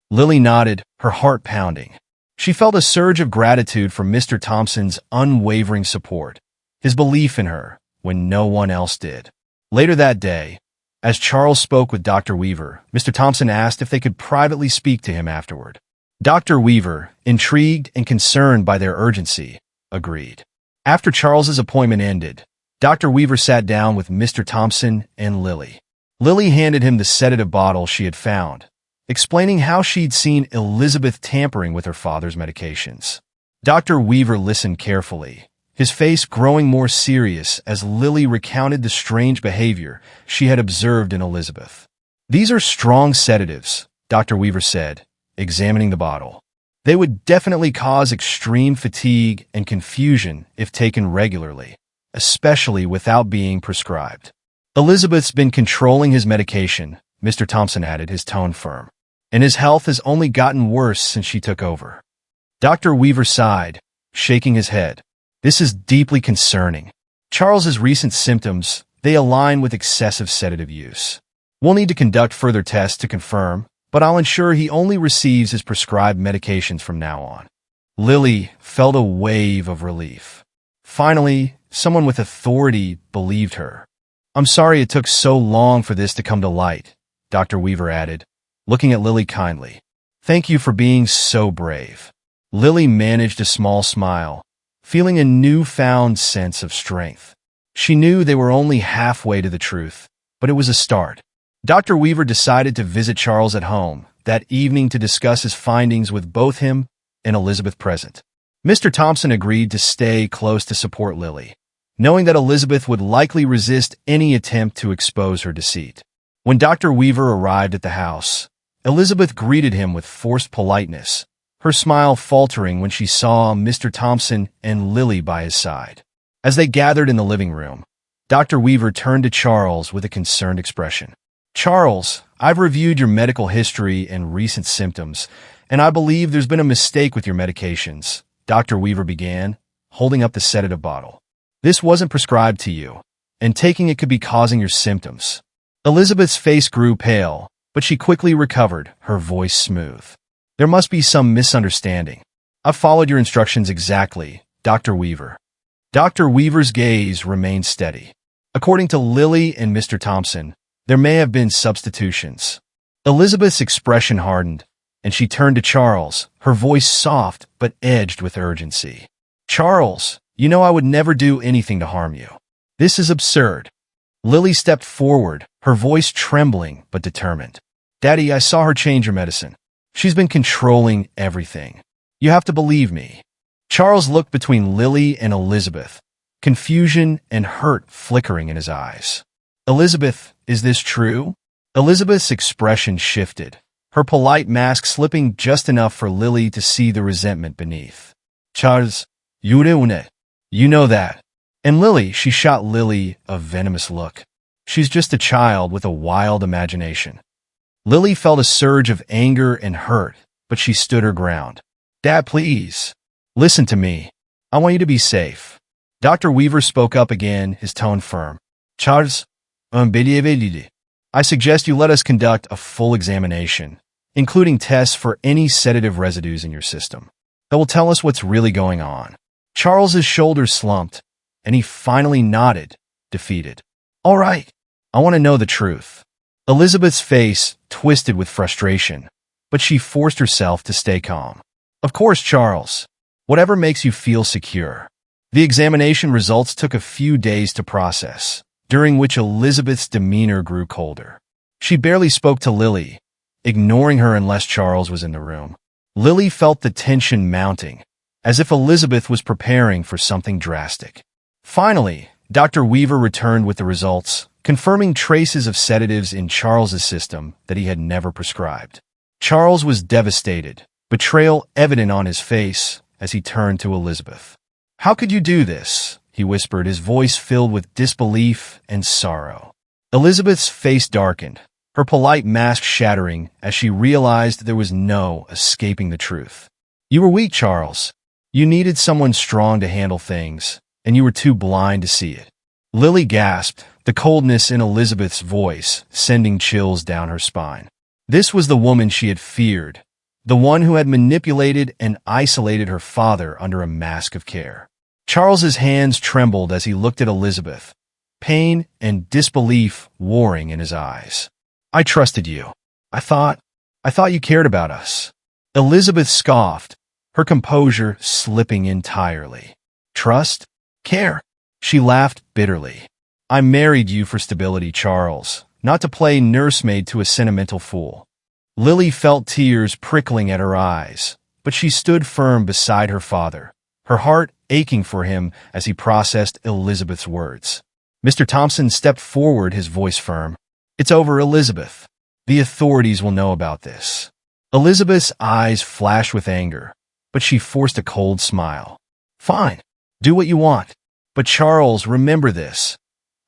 Speaker 1: Lily nodded, her heart pounding. She felt a surge of gratitude for Mr. Thompson's unwavering support, his belief in her when no one else did. Later that day, as Charles spoke with Dr. Weaver, Mr. Thompson asked if they could privately speak to him afterward. Dr. Weaver, intrigued and concerned by their urgency, agreed. After Charles's appointment ended, Dr. Weaver sat down with Mr. Thompson and Lily. Lily handed him the sedative bottle she had found, explaining how she'd seen Elizabeth tampering with her father's medications. Dr. Weaver listened carefully, his face growing more serious as Lily recounted the strange behavior she had observed in Elizabeth. "These are strong sedatives," Dr. Weaver said, examining the bottle. "They would definitely cause extreme fatigue and confusion if taken regularly, especially without being prescribed." "Elizabeth's been controlling his medication," Mr. Thompson added, his tone firm, "and his health has only gotten worse since she took over." Dr. Weaver sighed, shaking his head. "This is deeply concerning. Charles's recent symptoms, they align with excessive sedative use. We'll need to conduct further tests to confirm, but I'll ensure he only receives his prescribed medications from now on." Lily felt a wave of relief. Finally, someone with authority believed her. "I'm sorry it took so long for this to come to light," Dr. Weaver added, looking at Lily kindly. "Thank you for being so brave." Lily managed a small smile, feeling a newfound sense of strength. She knew they were only halfway to the truth, but it was a start. Dr. Weaver decided to visit Charles at home that evening to discuss his findings with both him and Elizabeth present. Mr. Thompson agreed to stay close to support Lily, knowing that Elizabeth would likely resist any attempt to expose her deceit. When Dr. Weaver arrived at the house, Elizabeth greeted him with forced politeness, her smile faltering when she saw Mr. Thompson and Lily by his side. As they gathered in the living room, Dr. Weaver turned to Charles with a concerned expression. "Charles, I've reviewed your medical history and recent symptoms, and I believe there's been a mistake with your medications," Dr. Weaver began, holding up the sedative bottle. "This wasn't prescribed to you, and taking it could be causing your symptoms." Elizabeth's face grew pale, but she quickly recovered, her voice smooth. "There must be some misunderstanding. I've followed your instructions exactly, Dr. Weaver." Dr. Weaver's gaze remained steady. According to Lily and Mr. Thompson, there may have been substitutions. Elizabeth's expression hardened, and she turned to Charles, her voice soft but edged with urgency. "Charles, you know I would never do anything to harm you. This is absurd." Lily stepped forward, her voice trembling but determined. "Daddy, I saw her change your medicine. She's been controlling everything. You have to believe me." Charles looked between Lily and Elizabeth, confusion and hurt flickering in his eyes. "Elizabeth, is this true?" Elizabeth's expression shifted, her polite mask slipping just enough for Lily to see the resentment beneath. "Charles, you know that." And Lily, she shot Lily a venomous look. "She's just a child with a wild imagination." Lily felt a surge of anger and hurt, but she stood her ground. "Dad, please. Listen to me. I want you to be safe." Dr. Weaver spoke up again, his tone firm. "Charles, I suggest you let us conduct a full examination, including tests for any sedative residues in your system, that will tell us what's really going on." Charles's shoulders slumped, and he finally nodded, defeated. "All right, I want to know the truth." Elizabeth's face twisted with frustration, but she forced herself to stay calm. "Of course, Charles. Whatever makes you feel secure." The examination results took a few days to process, during which Elizabeth's demeanor grew colder. She barely spoke to Lily, ignoring her unless Charles was in the room. Lily felt the tension mounting, as if Elizabeth was preparing for something drastic. Finally, Dr. Weaver returned with the results, confirming traces of sedatives in Charles's system that he had never prescribed. Charles was devastated, betrayal evident on his face as he turned to Elizabeth. "How could you do this?" he whispered, his voice filled with disbelief and sorrow. Elizabeth's face darkened, her polite mask shattering as she realized there was no escaping the truth. "You were weak, Charles. You needed someone strong to handle things, and you were too blind to see it." Lily gasped, the coldness in Elizabeth's voice sending chills down her spine. This was the woman she had feared, the one who had manipulated and isolated her father under a mask of care. Charles's hands trembled as he looked at Elizabeth, pain and disbelief warring in his eyes. "I trusted you. I thought you cared about us." Elizabeth scoffed, her composure slipping entirely. "Trust? Care?" She laughed bitterly. "I married you for stability, Charles, not to play nursemaid to a sentimental fool." Lily felt tears prickling at her eyes, but she stood firm beside her father, her heart aching for him as he processed Elizabeth's words. Mr. Thompson stepped forward, his voice firm. "It's over, Elizabeth. The authorities will know about this." Elizabeth's eyes flashed with anger, but she forced a cold smile. "Fine. Do what you want. But Charles, remember this.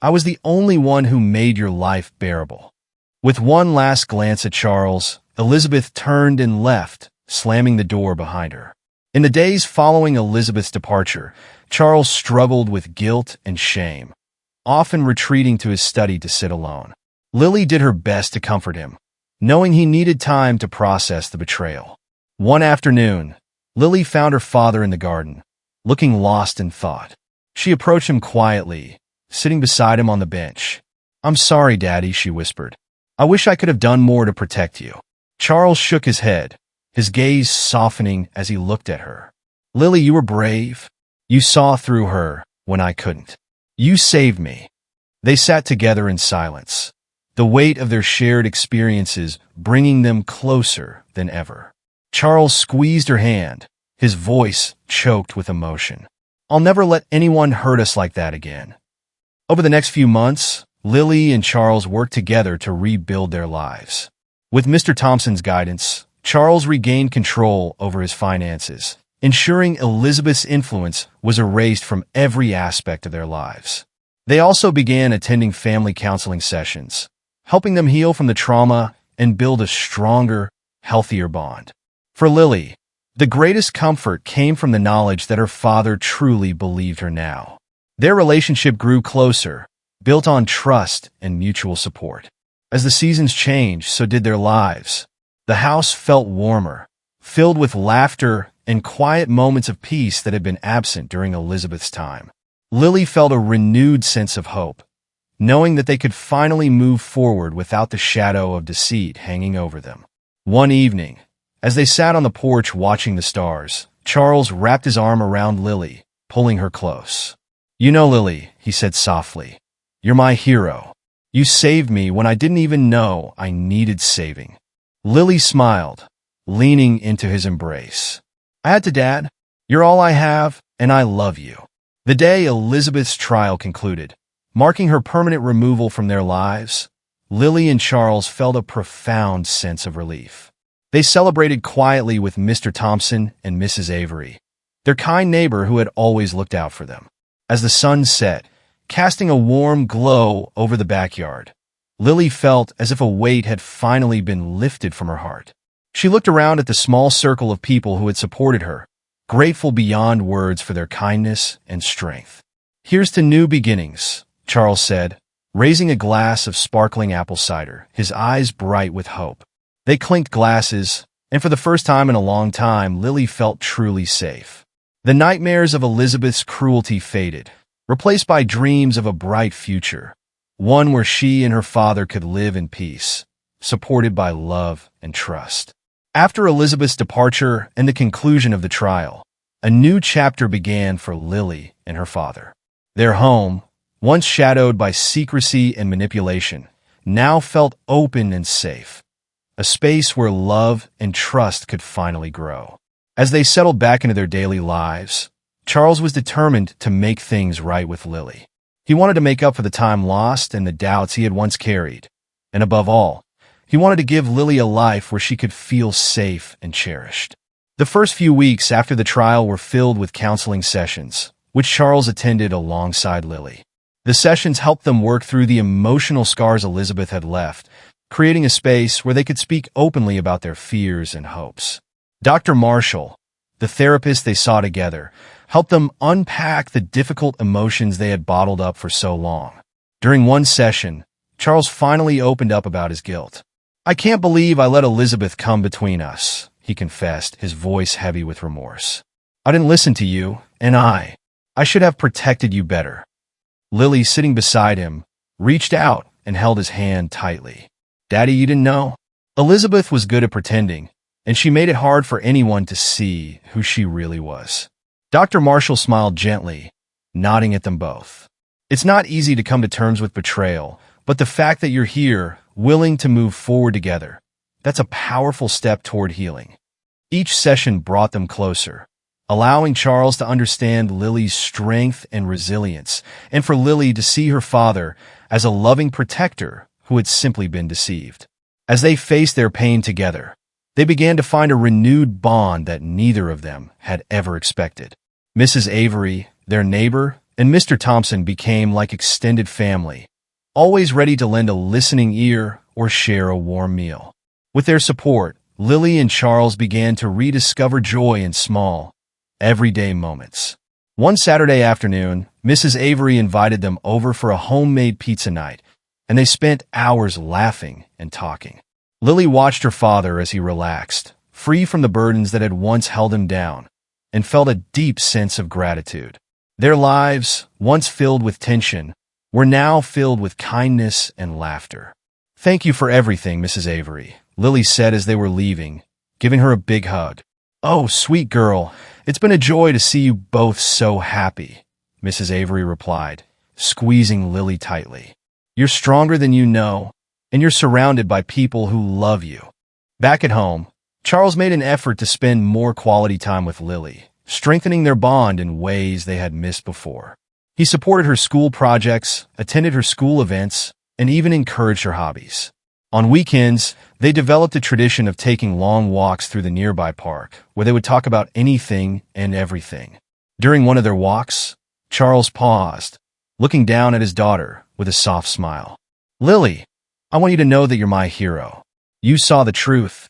Speaker 1: I was the only one who made your life bearable." With one last glance at Charles, Elizabeth turned and left, slamming the door behind her. In the days following Elizabeth's departure, Charles struggled with guilt and shame, often retreating to his study to sit alone. Lily did her best to comfort him, knowing he needed time to process the betrayal. One afternoon, Lily found her father in the garden, looking lost in thought. She approached him quietly, sitting beside him on the bench. "I'm sorry, Daddy," she whispered. "I wish I could have done more to protect you." Charles shook his head, his gaze softening as he looked at her. "Lily, you were brave. You saw through her when I couldn't. You saved me." They sat together in silence, the weight of their shared experiences bringing them closer than ever. Charles squeezed her hand, his voice choked with emotion. "I'll never let anyone hurt us like that again." Over the next few months, Lily and Charles worked together to rebuild their lives. With Mr. Thompson's guidance, Charles regained control over his finances, ensuring Elizabeth's influence was erased from every aspect of their lives. They also began attending family counseling sessions, helping them heal from the trauma and build a stronger, healthier bond. For Lily, the greatest comfort came from the knowledge that her father truly believed her now. Their relationship grew closer, built on trust and mutual support. As the seasons changed, so did their lives. The house felt warmer, filled with laughter and quiet moments of peace that had been absent during Elizabeth's time. Lily felt a renewed sense of hope, knowing that they could finally move forward without the shadow of deceit hanging over them. One evening, as they sat on the porch watching the stars, Charles wrapped his arm around Lily, pulling her close. "You know, Lily," he said softly, "you're my hero. You saved me when I didn't even know I needed saving." Lily smiled, leaning into his embrace. "I had to, Dad. You're all I have, and I love you." The day Elizabeth's trial concluded, marking her permanent removal from their lives, Lily and Charles felt a profound sense of relief. They celebrated quietly with Mr. Thompson and Mrs. Avery, their kind neighbor who had always looked out for them. As the sun set, casting a warm glow over the backyard, Lily felt as if a weight had finally been lifted from her heart. She looked around at the small circle of people who had supported her, grateful beyond words for their kindness and strength. "Here's to new beginnings," Charles said, raising a glass of sparkling apple cider, his eyes bright with hope. They clinked glasses, and for the first time in a long time, Lily felt truly safe. The nightmares of Elizabeth's cruelty faded, replaced by dreams of a bright future, one where she and her father could live in peace, supported by love and trust. After Elizabeth's departure and the conclusion of the trial, a new chapter began for Lily and her father. Their home, once shadowed by secrecy and manipulation, now felt open and safe, a space where love and trust could finally grow. As they settled back into their daily lives, Charles was determined to make things right with Lily. He wanted to make up for the time lost and the doubts he had once carried. And above all, he wanted to give Lily a life where she could feel safe and cherished. The first few weeks after the trial were filled with counseling sessions, which Charles attended alongside Lily. The sessions helped them work through the emotional scars Elizabeth had left, creating a space where they could speak openly about their fears and hopes. Dr. Marshall, the therapist they saw together, helped them unpack the difficult emotions they had bottled up for so long. During one session, Charles finally opened up about his guilt. "I can't believe I let Elizabeth come between us," he confessed, his voice heavy with remorse. "I didn't listen to you, and I should have protected you better." Lily, sitting beside him, reached out and held his hand tightly. "Daddy, you didn't know?" Elizabeth was good at pretending, and she made it hard for anyone to see who she really was. Dr. Marshall smiled gently, nodding at them both. "It's not easy to come to terms with betrayal, but the fact that you're here, willing to move forward together, that's a powerful step toward healing." Each session brought them closer, allowing Charles to understand Lily's strength and resilience, and for Lily to see her father as a loving protector who had simply been deceived. As they faced their pain together, they began to find a renewed bond that neither of them had ever expected. Mrs. Avery, their neighbor, and Mr. Thompson became like extended family, always ready to lend a listening ear or share a warm meal. With their support, Lily and Charles began to rediscover joy in small, everyday moments. One Saturday afternoon, Mrs. Avery invited them over for a homemade pizza night, and they spent hours laughing and talking. Lily watched her father as he relaxed, free from the burdens that had once held him down, and felt a deep sense of gratitude. Their lives, once filled with tension, were now filled with kindness and laughter. "Thank you for everything, Mrs. Avery," Lily said as they were leaving, giving her a big hug. "Oh, sweet girl, it's been a joy to see you both so happy," Mrs. Avery replied, squeezing Lily tightly. "You're stronger than you know, and you're surrounded by people who love you." Back at home, Charles made an effort to spend more quality time with Lily, strengthening their bond in ways they had missed before. He supported her school projects, attended her school events, and even encouraged her hobbies. On weekends, they developed a tradition of taking long walks through the nearby park, where they would talk about anything and everything. During one of their walks, Charles paused, looking down at his daughter with a soft smile. "Lily, I want you to know that you're my hero. You saw the truth,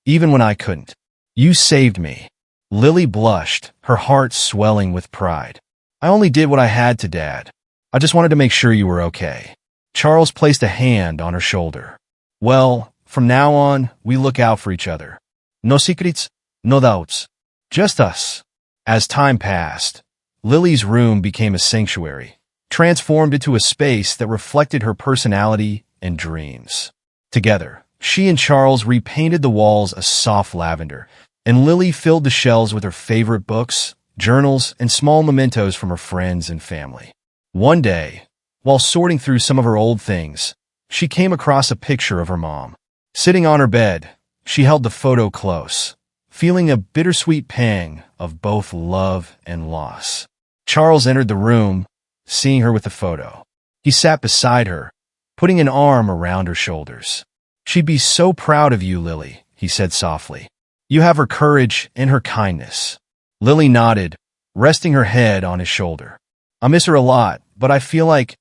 Speaker 1: even when I couldn't. You saved me." Lily blushed, her heart swelling with pride. "I only did what I had to, Dad. I just wanted to make sure you were okay." Charles placed a hand on her shoulder. "Well, from now on, we look out for each other. No secrets, no doubts. Just us." As time passed, Lily's room became a sanctuary, transformed into a space that reflected her personality and dreams. Together, she and Charles repainted the walls a soft lavender, and Lily filled the shelves with her favorite books, journals, and small mementos from her friends and family. One day, while sorting through some of her old things, she came across a picture of her mom. Sitting on her bed, she held the photo close, feeling a bittersweet pang of both love and loss. Charles entered the room, seeing her with the photo. He sat beside her, putting an arm around her shoulders. "She'd be so proud of you, Lily," he said softly. "You have her courage and her kindness." Lily nodded, resting her head on his shoulder. "I miss her a lot, but I feel like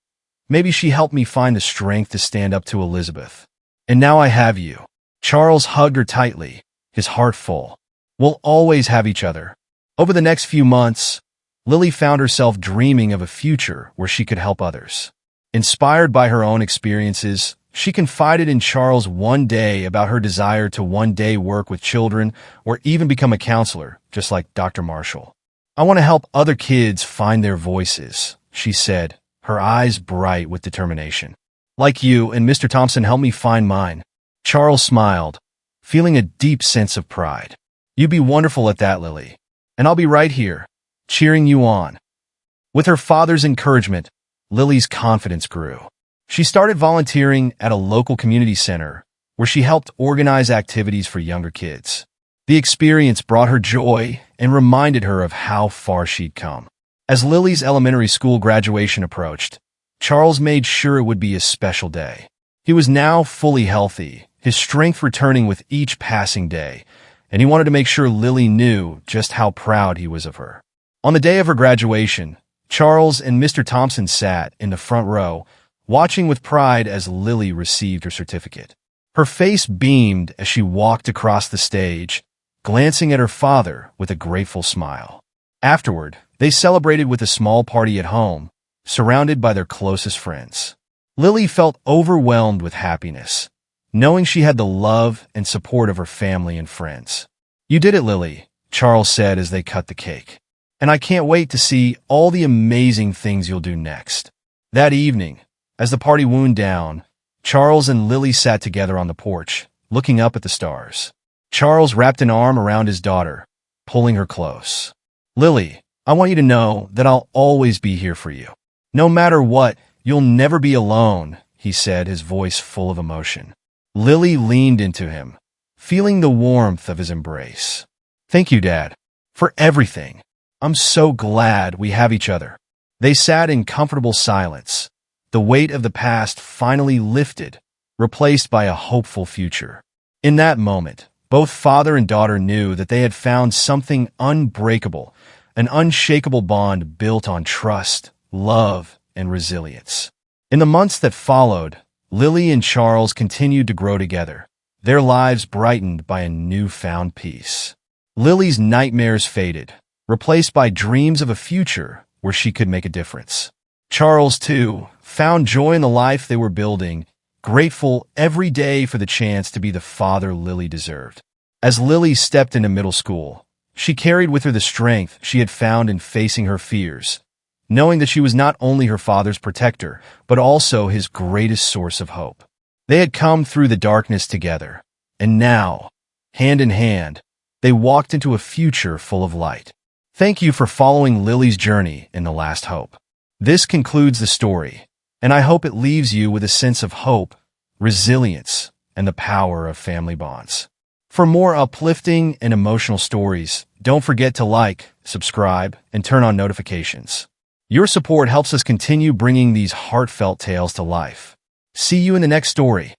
Speaker 1: maybe she helped me find the strength to stand up to Elizabeth. And now I have you." Charles hugged her tightly, his heart full. "We'll always have each other." Over the next few months, Lily found herself dreaming of a future where she could help others. Inspired by her own experiences, she confided in Charles one day about her desire to one day work with children or even become a counselor, just like Dr. Marshall. "I want to help other kids find their voices," she said, her eyes bright with determination. "Like you and Mr. Thompson helped me find mine." Charles smiled, feeling a deep sense of pride. "You'd be wonderful at that, Lily. And I'll be right here, cheering you on." With her father's encouragement, Lily's confidence grew. She started volunteering at a local community center where she helped organize activities for younger kids. The experience brought her joy and reminded her of how far she'd come. As Lily's elementary school graduation approached, Charles made sure it would be a special day. He was now fully healthy, his strength returning with each passing day, and he wanted to make sure Lily knew just how proud he was of her. On the day of her graduation, Charles and Mr. Thompson sat in the front row, watching with pride as Lily received her certificate. Her face beamed as she walked across the stage, glancing at her father with a grateful smile. Afterward, they celebrated with a small party at home, surrounded by their closest friends. Lily felt overwhelmed with happiness, knowing she had the love and support of her family and friends. "You did it, Lily," Charles said as they cut the cake. "And I can't wait to see all the amazing things you'll do next." That evening, as the party wound down, Charles and Lily sat together on the porch, looking up at the stars. Charles wrapped an arm around his daughter, pulling her close. "Lily, I want you to know that I'll always be here for you. No matter what, you'll never be alone," he said, his voice full of emotion. Lily leaned into him, feeling the warmth of his embrace. "Thank you, Dad, for everything. I'm so glad we have each other." They sat in comfortable silence, the weight of the past finally lifted, replaced by a hopeful future. In that moment, both father and daughter knew that they had found something unbreakable, an unshakable bond built on trust, love, and resilience. In the months that followed, Lily and Charles continued to grow together, their lives brightened by a newfound peace. Lily's nightmares faded, replaced by dreams of a future where she could make a difference. Charles, too, found joy in the life they were building, grateful every day for the chance to be the father Lily deserved. As Lily stepped into middle school, she carried with her the strength she had found in facing her fears, knowing that she was not only her father's protector, but also his greatest source of hope. They had come through the darkness together, and now, hand in hand, they walked into a future full of light. Thank you for following Lily's journey in The Last Hope. This concludes the story, and I hope it leaves you with a sense of hope, resilience, and the power of family bonds. For more uplifting and emotional stories, don't forget to like, subscribe, and turn on notifications. Your support helps us continue bringing these heartfelt tales to life. See you in the next story.